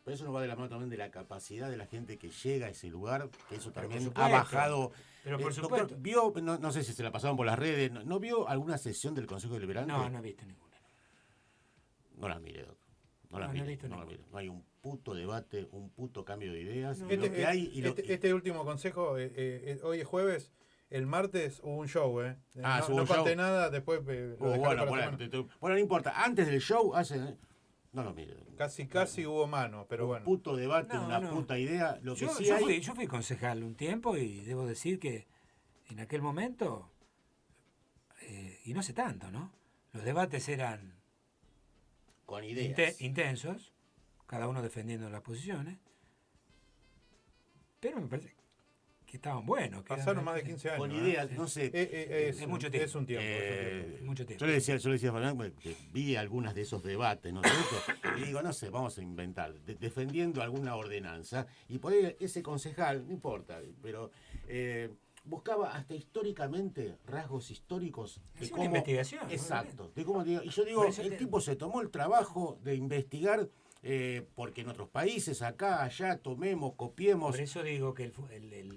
Pero eso no va de la mano también de la capacidad de la gente que llega a ese lugar, que eso Pero también por ha supuesto. bajado. Pero por Doctor, supuesto. ¿vio, no sé si se la pasaban por las redes, ¿no vio alguna sesión del Consejo Deliberante? No he visto ninguna. No la mire, Doc. No la No, no he mire, visto no la ninguna. mire. No hay un puto debate, un puto cambio de ideas. No, y lo que hay, y lo- este último consejo, hoy es jueves, el martes hubo un show, ¿eh? Ah, no hubo un no conté show. nada, después lo dejaré bueno, para bueno, semana. bueno, no importa. Antes del show hacen. No lo mire. Casi hubo mano, pero un bueno. puto debate, No, una no. puta idea. Lo que Yo, sí yo hay. fui concejal un tiempo y debo decir que en aquel momento, y no sé tanto, ¿no? Los debates eran Con ideas. intensos, cada uno defendiendo las posiciones, pero me parece que estaban buenos. Que Pasaron eran- más de 15 años. Con ¿eh? ideas, no sé. Es mucho tiempo. Es un tiempo. Mucho tiempo. Yo le decía a Fernando que vi algunas de esos debates, ¿no es cierto? Y digo, no sé, vamos a inventar, defendiendo alguna ordenanza, y por ahí ese concejal, no importa, pero buscaba hasta históricamente rasgos históricos de Hacía una investigación, Exacto, de cómo y yo digo, Por eso el tipo se tomó el trabajo de investigar, porque en otros países, acá, allá, tomemos, copiemos. Por eso digo que el Eso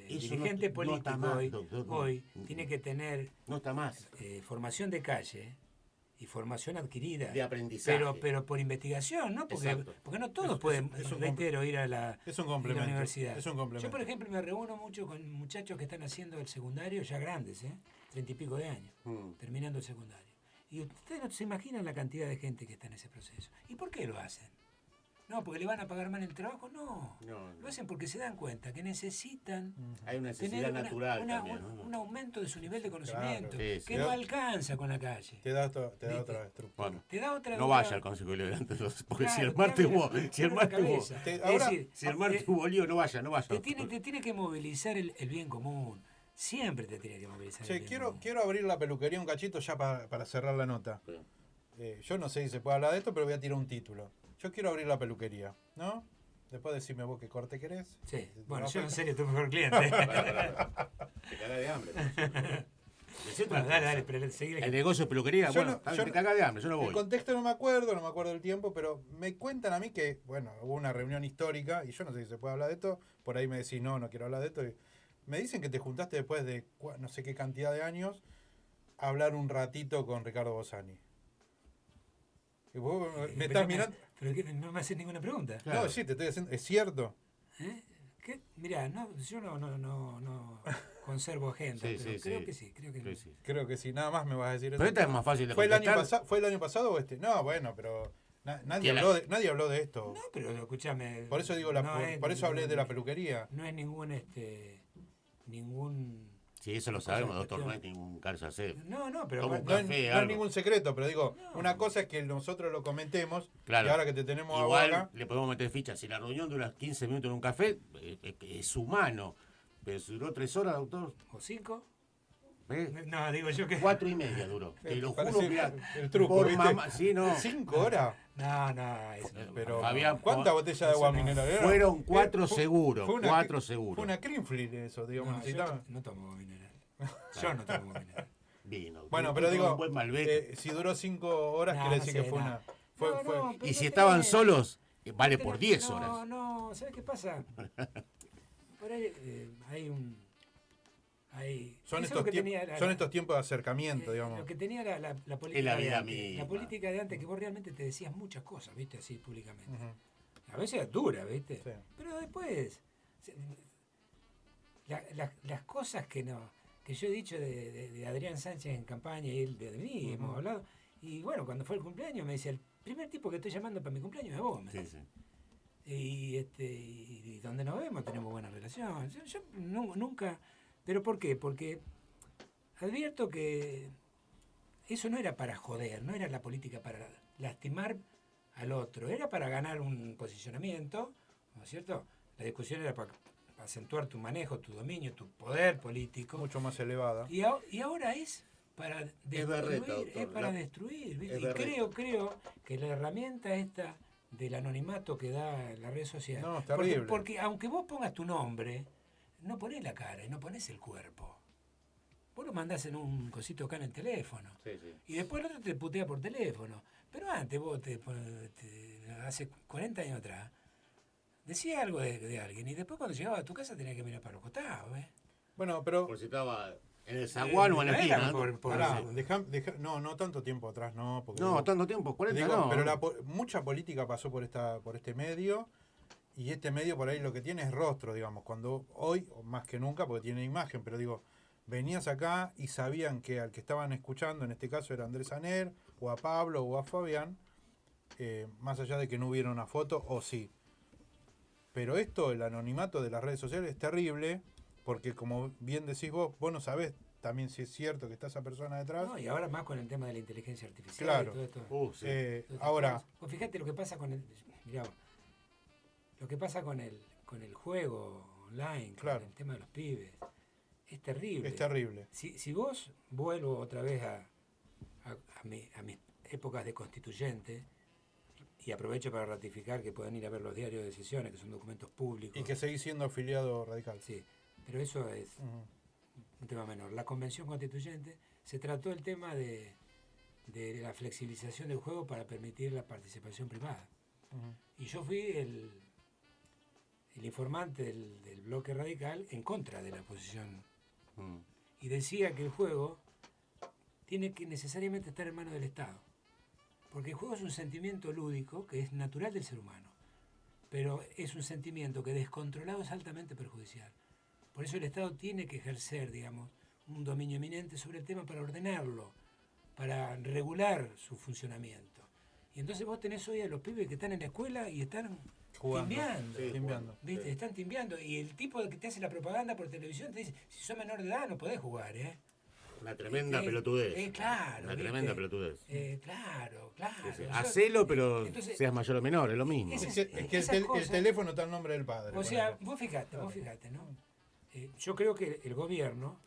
dirigente no político está mal, hoy, doctor, no. hoy tiene que tener No está más. formación de calle y formación adquirida. De aprendizaje. Pero por investigación, ¿no? Porque, Exacto. porque no todos Es- pueden, es un reitero, ir a la, Es un ir a la complemento. universidad. Es un complemento. Yo, por ejemplo, me reúno mucho con muchachos que están haciendo el secundario ya grandes, 30 y pico de años, terminando el secundario. Y ustedes no se imaginan la cantidad de gente que está en ese proceso. ¿Y por qué lo hacen? No, porque le van a pagar mal el trabajo, no. No. Lo hacen porque se dan cuenta que necesitan Hay una necesidad tener natural también. un aumento de su nivel de conocimiento, Claro. Sí, sí. que no alcanza con la calle. Te da ¿Viste? otra estructura. Bueno, Te da otra. no vaya al Consejo Deliberante entonces, porque Claro, si el te martes abre- hubo, te si el abre la martes hubo, cabeza. Te- Es ahora- decir, si el martes hubo lío, no vaya. te tiene que movilizar el bien común. Siempre te tiene que movilizar Che, el bien común. quiero abrir la peluquería un cachito ya para cerrar la nota. Yo no sé si se puede hablar de esto, pero voy a tirar un título. Yo quiero abrir la peluquería, ¿no? Después decime vos qué corte querés. Sí, Si bueno, no yo en afecta. serio tu mejor cliente. Te caga de hambre. Decía otra Bueno, dale, cosa. pero seguí. El negocio de peluquería, Yo bueno, no- está bien, yo te no- caga de hambre, yo no El voy. contexto no me acuerdo el tiempo, pero me cuentan a mí que, bueno, hubo una reunión histórica y yo no sé si se puede hablar de esto, por ahí me decís, no quiero hablar de esto. Y me dicen que te juntaste después de no sé qué cantidad de años a hablar un ratito con Ricardo Bossani. Y vos me estás mirando. Pero que no me haces ninguna pregunta. Claro. No, sí, te estoy diciendo, es cierto. ¿Eh? ¿Qué? Mirá, yo no conservo agenda, Sí, pero sí, creo sí. que sí, creo que Sí, sí. sí. Creo que sí, nada más me vas a decir eso. Pero esta es más fácil de ¿Fue el contestar. ¿Fue el año pasado o este? No, bueno, pero nadie Que la- nadie habló de esto. No, pero escúchame. Por eso digo, no es por eso hablé de la ningún- peluquería. No es ningún. Sí, eso lo Cosa sabemos, de doctor, no cuestión. hay ningún cárcel hacer. No, pero Como aparte- No es, café, no es algo. ningún secreto, pero digo, No. una cosa es que nosotros lo comentemos Claro. y ahora que te tenemos Igual acá, le podemos meter fichas. Si la reunión dura 15 minutos en un café, es humano. Pero si duró 3 horas, doctor, o 5. ¿eh? No, digo yo que. 4:30 duró. Te lo juro, Parece mirá, el truco, por ¿viste? mamá, sí, no. 5 horas. No, eso no. Pero, Fabián, ¿cuántas botellas de agua eso no. mineral eran? Fueron 4 Fue- seguros, fue una- 4 seguros. Fue una Greenfield eso, digamos. No, necesitaba. yo no tomo agua mineral. Yo no tomo agua mineral. Vino. Bueno, Un pero digo, buen Malbec. si duró 5 horas, No, quiere no decir que sé, fue no. una. Fue, No, fue- no, pero y si no estaban tenés- solos, vale no por tenés- 10 horas. No, ¿sabes qué pasa? Por ahí hay un. son, eso es estos lo que tiempos, tenía la- son estos tiempos de acercamiento, digamos. Lo que tenía la política Es la de vida antes. misma. La política de antes, que vos realmente te decías muchas cosas, ¿viste? Así públicamente. Ujú. A veces es dura, ¿viste? Sí. Pero después. Las cosas que yo he dicho de Adrián Sánchez en campaña y él de mí, Ujú. hemos hablado. Y bueno, cuando fue el cumpleaños me decía, el primer tipo que estoy llamando para mi cumpleaños es vos. Me Sí, dice. sí. Y donde nos vemos tenemos buena relación. Yo nunca. ¿Pero por qué? Porque advierto que eso no era para joder, no era la política para lastimar al otro, era para ganar un posicionamiento, ¿no es cierto? La discusión era para acentuar tu manejo, tu dominio, tu poder político. Mucho más elevada. Y ahora es para destruir, berreta, doctor, es para la- destruir. ¿viste? es Y berreta. creo que la herramienta esta del anonimato que da la red social. No, es terrible. Porque aunque vos pongas tu nombre, no ponés la cara y no ponés el cuerpo. Vos lo mandás en un cosito acá en el teléfono. Sí, sí. Y después el otro te putea por teléfono. Pero antes vos, hace 40 años atrás, decías algo de alguien y después cuando llegabas a tu casa tenías que mirar para los costados. Bueno, pero. Por si estaba en el zaguán o en la no esquina. era ¿no? por- Pará, no tanto tiempo atrás, no. Porque No, tanto tiempo, 40 digo, no. pero mucha política pasó por este medio. Y este medio por ahí lo que tiene es rostro, digamos. Cuando hoy, o más que nunca, porque tiene imagen, pero digo, venías acá y sabían que al que estaban escuchando, en este caso era Andrés Aner, o a Pablo, o a Fabián, más allá de que no hubiera una foto, o sí. Pero esto, el anonimato de las redes sociales, es terrible, porque como bien decís vos no sabés también si es cierto que está esa persona detrás. No, y ahora más con el tema de la inteligencia artificial Claro. y todo esto. Sí. todas estas Ahora, cosas. Pues fíjate lo que pasa con el. Mirá, lo que pasa con el juego online, Claro. con el tema de los pibes. Es terrible. es terrible. Si vos vuelvo otra vez a mis épocas de constituyente, y aprovecho para ratificar que pueden ir a ver los diarios de sesiones, que son documentos públicos. Y que seguís siendo afiliado radical. Sí, pero eso es Ujú. un tema menor. La convención constituyente se trató el tema de la flexibilización del juego para permitir la participación privada. Ujú. Y yo fui el informante del bloque radical en contra de la posición. Mm. Y decía que el juego tiene que necesariamente estar en manos del Estado. Porque el juego es un sentimiento lúdico que es natural del ser humano. Pero es un sentimiento que descontrolado es altamente perjudicial. Por eso el Estado tiene que ejercer, digamos, un dominio eminente sobre el tema para ordenarlo, para regular su funcionamiento. Y entonces vos tenés hoy a los pibes que están en la escuela y están Jugando. timbeando. Sí, Timbeando. ¿Viste? Sí. Están timbeando. Y el tipo que te hace la propaganda por televisión te dice, si sos menor de edad no podés jugar, ¿eh? Una tremenda pelotudez. Claro. Una ¿viste? tremenda pelotudez. Claro. Sí, sí. Yo- Hacelo, pero entonces, seas mayor o menor, es lo mismo. ese- Es que esas el cosas- teléfono está en nombre del padre. O sea, ponele. vos fijate, ¿no? Yo creo que el gobierno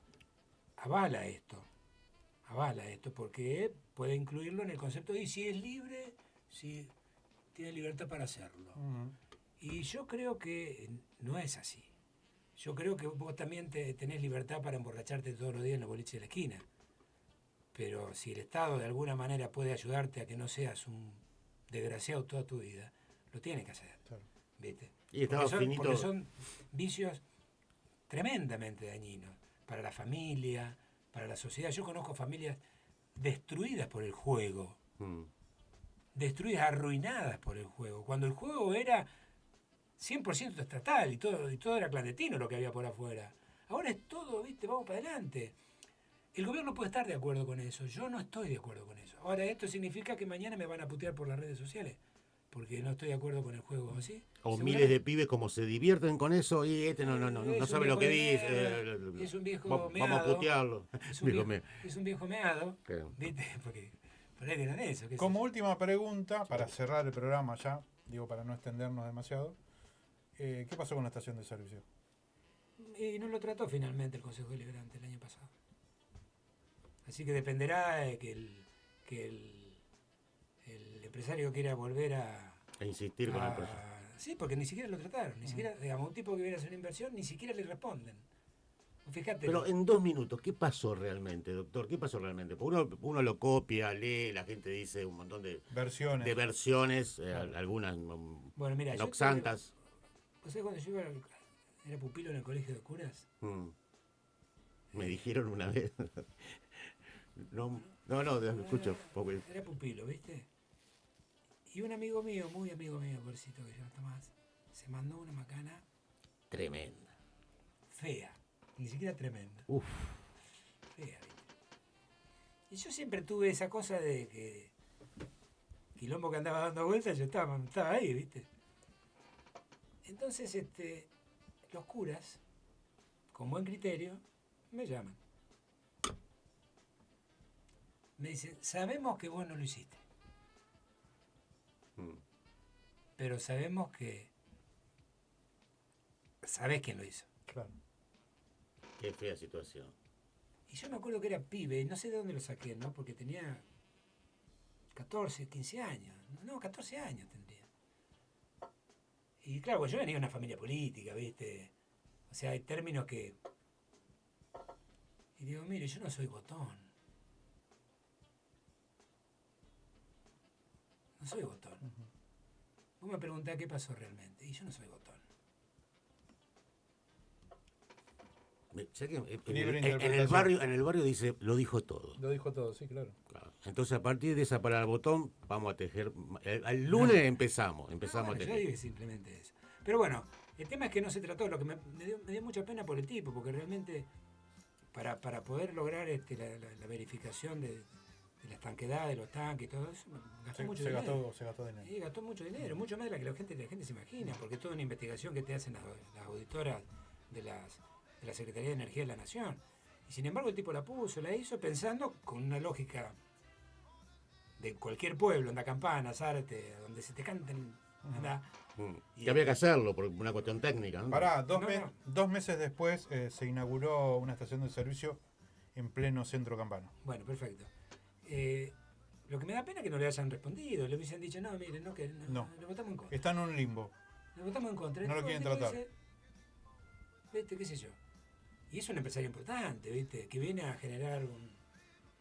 avala esto porque puede incluirlo en el concepto de si es libre, si tiene libertad para hacerlo. Ujú. Y yo creo que no es así. Yo creo que vos también tenés libertad para emborracharte todos los días en los boliches de la esquina. Pero si el Estado de alguna manera puede ayudarte a que no seas un desgraciado toda tu vida, lo tiene que hacer. Claro. ¿Viste? Y estaba finito. Porque son vicios tremendamente dañinos para la familia, para la sociedad. Yo conozco familias destruidas por el juego, Mm. destruidas, arruinadas por el juego, cuando el juego era 100% estatal y todo era clandestino lo que había por afuera. Ahora es todo, ¿viste? Vamos para adelante. El gobierno puede estar de acuerdo con eso, yo no estoy de acuerdo con eso. Ahora, esto significa que mañana me van a putear por las redes sociales, porque no estoy de acuerdo con el juego, ¿sí? O Seguramente. miles de pibes como se divierten con eso y este no Es un sabe lo que viejo de dice. mierda, es un viejo Vamos a meado. putearlo. Es un Viejo viejo, es un viejo meado, Claro. ¿viste? Porque por ahí dirán eso. qué sé Como yo. última pregunta, para cerrar el programa ya, digo para no extendernos demasiado, ¿qué pasó con la estación de servicio? Y no lo trató finalmente el Consejo Deliberante el año pasado. Así que dependerá de que el empresario quiera volver E insistir con el proyecto. Sí, porque ni siquiera lo trataron, ni siquiera, digamos, un tipo que viene a hacer una inversión, ni siquiera le responden. Fíjate. Pero en 2 minutos, ¿qué pasó realmente, doctor? ¿Qué pasó realmente? Porque uno lo copia, lee, la gente dice un montón de versiones, algunas Bueno, mira, no santas. ¿Vos sabés cuando yo era pupilo en el colegio de curas? Me dijeron una vez. No, escucho. Porque... Era pupilo, ¿viste? Y un amigo mío, muy amigo mío, pobrecito que ya no está más, se mandó una macana tremenda. Fea, ni siquiera tremenda. Uf. Fea, ¿viste? Y yo siempre tuve esa cosa de que quilombo que andaba dando vueltas, yo estaba ahí, ¿viste? Entonces, los curas, con buen criterio, me llaman. Me dicen, sabemos que vos no lo hiciste. Pero sabemos que sabés quién lo hizo. Claro. Qué fea situación. Y yo me acuerdo que era pibe, y no sé de dónde lo saqué, ¿no? Porque tenía 14, 15 años. No, 14 años tendría. Y claro, pues yo venía de una familia política, ¿viste? O sea, hay términos que... Y digo, mire, yo no soy botón. No soy botón. Vos me preguntás qué pasó realmente, y yo no soy botón. Sé que Libre en interpretación. el barrio dice, lo dijo todo. Lo dijo todo, sí, claro. Claro. Entonces, a partir de esa palabra botón, vamos a tejer. El lunes empezamos Bueno, a yo tejer. digo simplemente eso. Pero bueno, el tema es que no se trató, lo que me dio mucha pena por el tipo, porque realmente para poder lograr la verificación de la estanquedad de los tanques y todo eso, gastó mucho dinero. Se gastó dinero. Sí, gastó mucho dinero, mucho más de la que la gente se imagina, porque es toda una investigación que te hacen las auditoras de la Secretaría de Energía de la Nación. Y sin embargo el tipo la hizo pensando con una lógica de cualquier pueblo, anda Campana, Zárate, donde se te canten, anda. Que había que hacerlo por una cuestión técnica, ¿no? Pará, No. 2 meses después se inauguró una estación de servicio en pleno centro Campana. Bueno, perfecto. Lo que me da pena es que no le hayan respondido, le hubiesen dicho, no, miren, no, le votamos en contra. Está en un limbo. Le votamos en contra. No lo quieren tratar. ¿Viste? ¿Qué sé yo? Y es un empresario importante, ¿viste? Que viene a generar un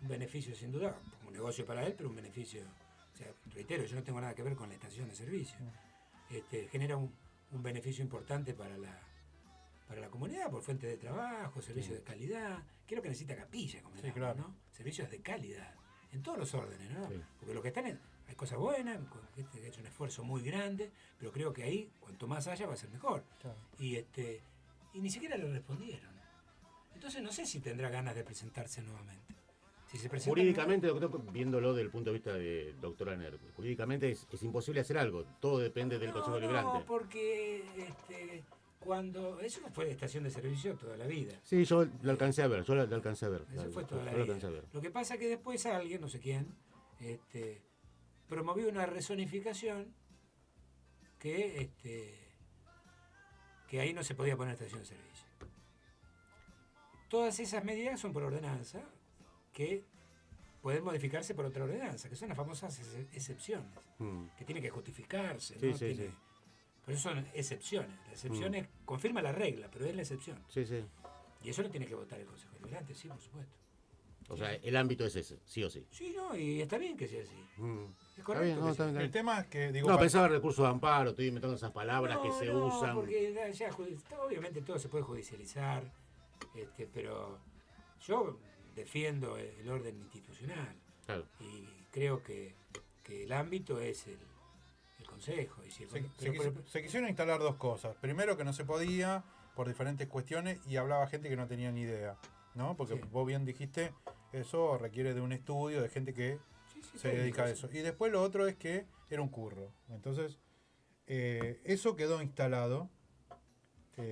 beneficio sin duda, como un negocio para él, pero un beneficio. O sea, reitero, yo no tengo nada que ver con la estación de servicio. Genera un beneficio importante para la comunidad, por fuente de trabajo, servicios de calidad. ¿Qué es lo que necesita Capilla? Como Sí, claro. ¿no? Servicios de calidad, en todos los órdenes, ¿no? Sí. Porque lo que están hay cosas buenas, que ha hecho un esfuerzo muy grande, pero creo que ahí, cuanto más haya, va a ser mejor. Claro. Y ni siquiera le respondieron. Entonces no sé si tendrá ganas de presentarse nuevamente. Si se presenta Jurídicamente, doctor, viéndolo desde el punto de vista de doctora Ner, jurídicamente es imposible hacer algo. Todo depende del Consejo Liberante. No, porque cuando... Eso fue de estación de servicio toda la vida. Sí, yo lo alcancé a ver, Eso fue toda la Yo lo vida. alcancé a ver. Lo que pasa es que después alguien, no sé quién, promovió una rezonificación que ahí no se podía poner estación de servicio. Todas esas medidas son por ordenanza que pueden modificarse por otra ordenanza, que son las famosas excepciones, que tienen que justificarse. Sí, ¿no? sí, sí. Por eso son excepciones. La excepción confirma la regla, pero es la excepción. Sí, sí. Y eso lo tiene que votar el Consejo Deliberante, sí, por supuesto. O sea, el ámbito es ese, sí o sí. Sí, no, y está bien que sea así. Es Está correcto. bien, no, que está sea bien, así. El tema es que, digo, No, pensaba en recursos de amparo, estoy inventando esas palabras No, que se no, usan. porque obviamente todo se puede judicializar, pero yo defiendo el orden institucional Claro. y creo que el ámbito es el Consejo. Y si se quisieron instalar 2 cosas. Primero, que no se podía por diferentes cuestiones y hablaba gente que no tenía ni idea, ¿no? Porque Sí. vos bien dijiste, eso requiere de un estudio, de gente que Sí, sí, se técnico, dedica a sí. eso. Y después lo otro es que era un curro. Entonces, eso quedó instalado.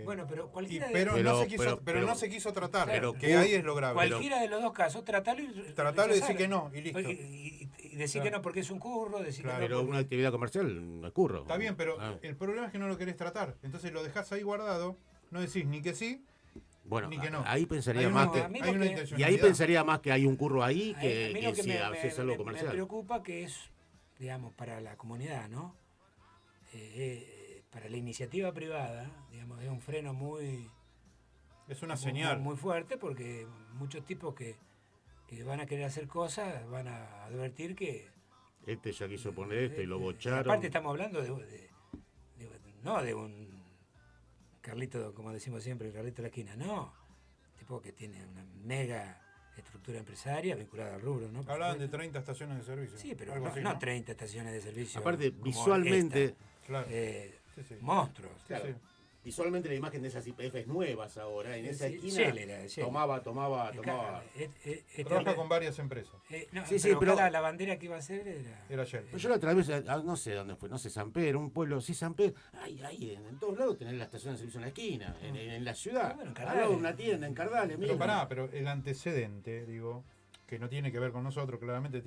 Bueno, pero cualquiera Pero de no se quiso tratar, pero que ahí es lo grave. cualquiera de los dos casos, tratarlo y Tratarlo y rechazar. decir que no, y listo. Y decir Claro. que no porque es un curro, decir Claro. que no Pero porque... una actividad comercial no es curro. Está bien, pero Ah, el problema es que no lo querés tratar. Entonces lo dejás ahí guardado, no decís ni que sí, Bueno, ni que no. ahí pensaría Hay más una- que... a mí hay lo una que- Y ahí intencionalidad. pensaría más que hay un curro ahí A que, mí lo que si haces algo comercial. me preocupa que es, digamos, para la comunidad, ¿no? Para la iniciativa privada, digamos, es un freno muy, Es una muy, señal. muy fuerte porque muchos tipos que van a querer hacer cosas van a advertir que... Este ya quiso poner esto y lo y bocharon. aparte estamos hablando no de un Carlito, como decimos siempre, el Carlito de la esquina, no. Tipo que tiene una mega estructura empresaria vinculada al rubro, ¿no? Por Hablaban de supuesto. 30 estaciones de servicio. Sí, pero algo no, así, no 30 estaciones de servicio. Aparte, como visualmente, esta. Claro. Sí, sí. Monstruos. Sí, claro, sí. visualmente la imagen de esas IPFs nuevas ahora, en esa Sí, esquina, Shell era, Shell. tomaba. Trabaja con varias empresas. No, Sí, sí, pero pero- acá la bandera que iba a ser era... Era Shell. Pero yo la otra vez, no sé dónde fue, no sé, San Pedro, un pueblo, sí, San Pedro, ahí en todos lados tenés la estación de servicio en la esquina, en la ciudad, Bueno, en al lado de Cardales. una tienda, en Cardales, Pero mismo. pará, pero el antecedente, digo, que no tiene que ver con nosotros, claramente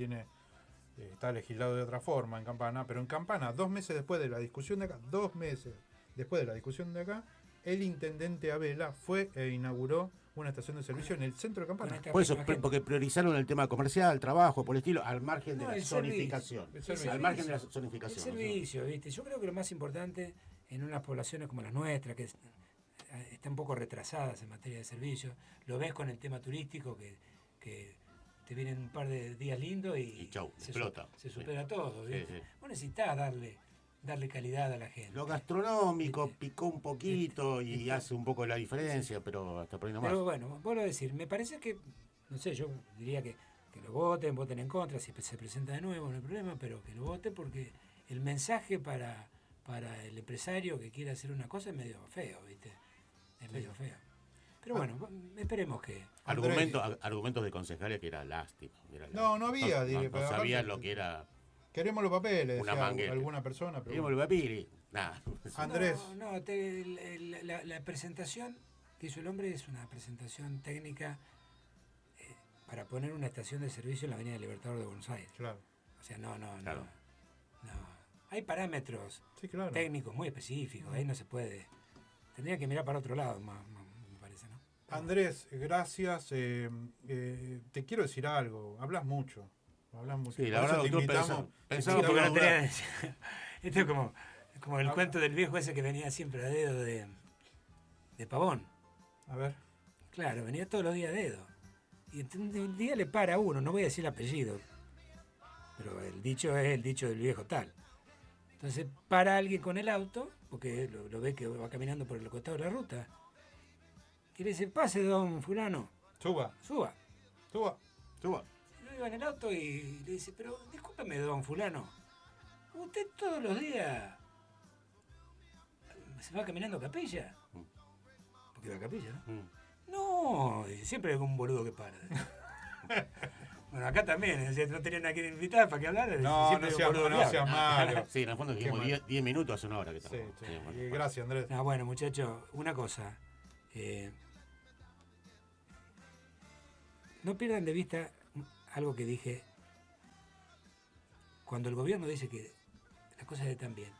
está legislado de otra forma en Campana, pero en Campana, 2 meses después de la discusión de acá, 2 meses después de la discusión de acá, el intendente Abela fue e inauguró una estación de servicio en el centro de con Campana. esta Por eso, misma gente. porque priorizaron el tema comercial, trabajo, por el estilo, al margen de No, la el servicio. zonificación. El servicio. Al margen de la El zonificación. servicio, ¿viste? Yo creo que lo más importante en unas poblaciones como las nuestras, que están un poco retrasadas en materia de servicios, lo ves con el tema turístico, que te vienen un par de días lindos Y chau, explota. Se supera todo, Sí, ¿viste? sí. Vos necesitas darle calidad a la gente. Lo gastronómico picó un poquito y hace un poco la diferencia, pero hasta por ahí nomás. Pero bueno, vuelvo a decir, me parece que, no sé, yo diría que lo voten en contra, si se presenta de nuevo, no hay problema, pero que lo voten porque el mensaje para el empresario que quiere hacer una cosa es medio feo, ¿viste? Es medio feo. Pero bueno, esperemos que... Argumentos de concejales que era lástima. No, no había, No, diré, no pero sabían aparte- lo que era. Queremos los papeles, Una decía manguera. alguna persona, pero Queremos el papiri. Nada. Andrés. No, la presentación que hizo el hombre es una presentación técnica para poner una estación de servicio en la Avenida Libertador de Buenos Aires. Claro. O sea, no. Claro. Hay parámetros Sí, claro. técnicos muy específicos, ahí no se puede. Tendría que mirar para otro lado, me parece, ¿no? Andrés, gracias. Te quiero decir algo. Hablas mucho. Sí, la Por eso verdad, te doctor, invitamos. pensaba te porque invitamos no a tenía- hablar. Esto es como el cuento del viejo ese que venía siempre a dedo de Pavón. A ver. Claro, venía todos los días a dedo. Y entonces un día le para a uno, no voy a decir el apellido, pero el dicho es el dicho del viejo tal. Entonces para alguien con el auto, porque lo ve que va caminando por el costado de la ruta, y le dice, pase don fulano, Suba. suba. Suba. Suba. Y lo iba en el auto y le dice, pero discúlpeme don fulano, usted todos los días se va caminando a Capilla. Porque va a Capilla, ¿no? Mm. No, y siempre hay algún boludo que para. Bueno, acá también, es decir, no tenían a quien invitar para que hablara. No, siempre no hay un seas, boludo no que seas habla. malo. Sí, en el fondo Qué dijimos mal. 10 minutos hace una hora que Sí, estamos. sí. Sí, bueno. Y gracias, Andrés. No, bueno, muchachos, una cosa. No pierdan de vista algo que dije. Cuando el gobierno dice que las cosas están bien,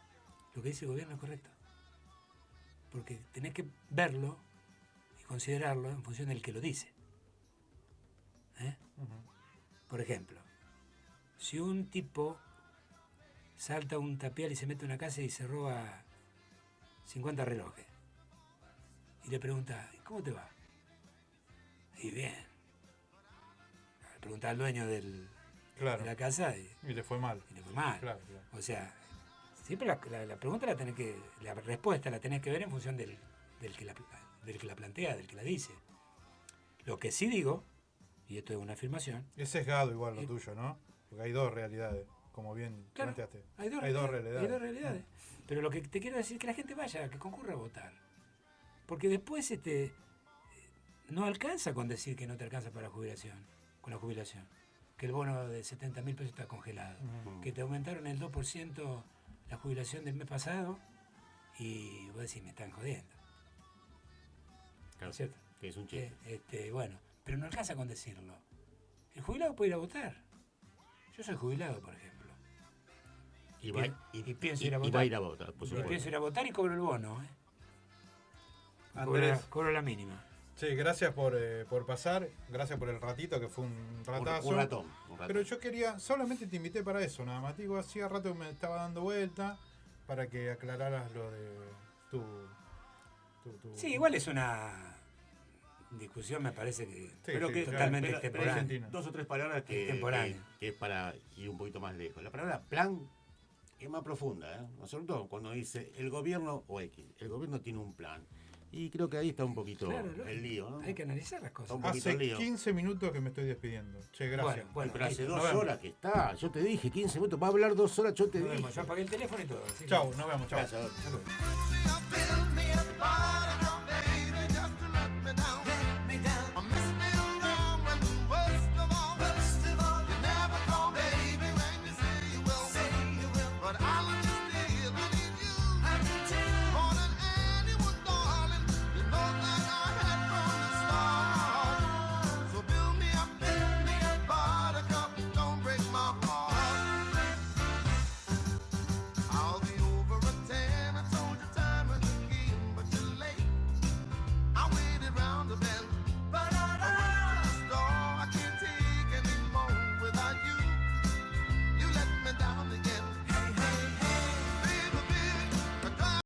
lo que dice el gobierno es correcto. Porque tenés que verlo y considerarlo en función del que lo dice. Ujú. Por ejemplo, si un tipo salta un tapial y se mete a una casa y se roba 50 relojes, y le pregunta, ¿cómo te va? Y bien. Le pregunta al dueño de Claro. la casa y Y le fue mal. le fue mal. Claro, claro. O sea, siempre la pregunta la respuesta la tenés que ver en función del que la plantea, del que la dice. Lo que sí digo, y esto es una afirmación, Es sesgado igual lo tuyo, ¿no? Porque hay dos realidades, como bien claro, planteaste. hay dos realidades. Hay dos realidades. Pero lo que te quiero decir es que la gente vaya, que concurra a votar. Porque después no alcanza con decir que no te alcanza para la jubilación, con la jubilación. Que el bono de 70.000 pesos está congelado. Ujú. Que te aumentaron el 2% la jubilación del mes pasado y vos decís, me están jodiendo. Claro, ¿Cierto? que es un chiste. Bueno, pero no alcanza con decirlo. El jubilado puede ir a votar. Yo soy jubilado, por ejemplo. y pienso ir a y votar. va a ir a votar, por Y supuesto. pienso ir a votar y cobro el bono. Andrés, Cobro la mínima. Sí, gracias por pasar, gracias por el ratito, que fue un ratazo. Un ratón. Pero yo quería, solamente te invité para eso, nada más. Digo, hacía rato que me estaba dando vuelta para que aclararas lo de tu... Sí, igual es una discusión, me parece que... Sí, pero sí, que es claro, totalmente pero extemporánea. Argentina. 2 o 3 palabras Extemporánea. que es para ir un poquito más lejos. La palabra plan es más profunda, ¿eh? Sobre todo cuando dice el gobierno o X, el gobierno tiene un plan. Y creo que ahí está un poquito Claro, el lío, ¿no? Hay que analizar las cosas. Un poquito Hace lío. 15 minutos que me estoy despidiendo. Che, gracias. Bueno, Pero hace listo, 2 nos vemos. horas que está. Yo te dije, 15 minutos. Va a hablar 2 horas, yo te Nos dije. vemos. Yo apagué el teléfono y todo. así que- Chau, nos vemos, chau. Gracias. Hasta luego. Build me a bar.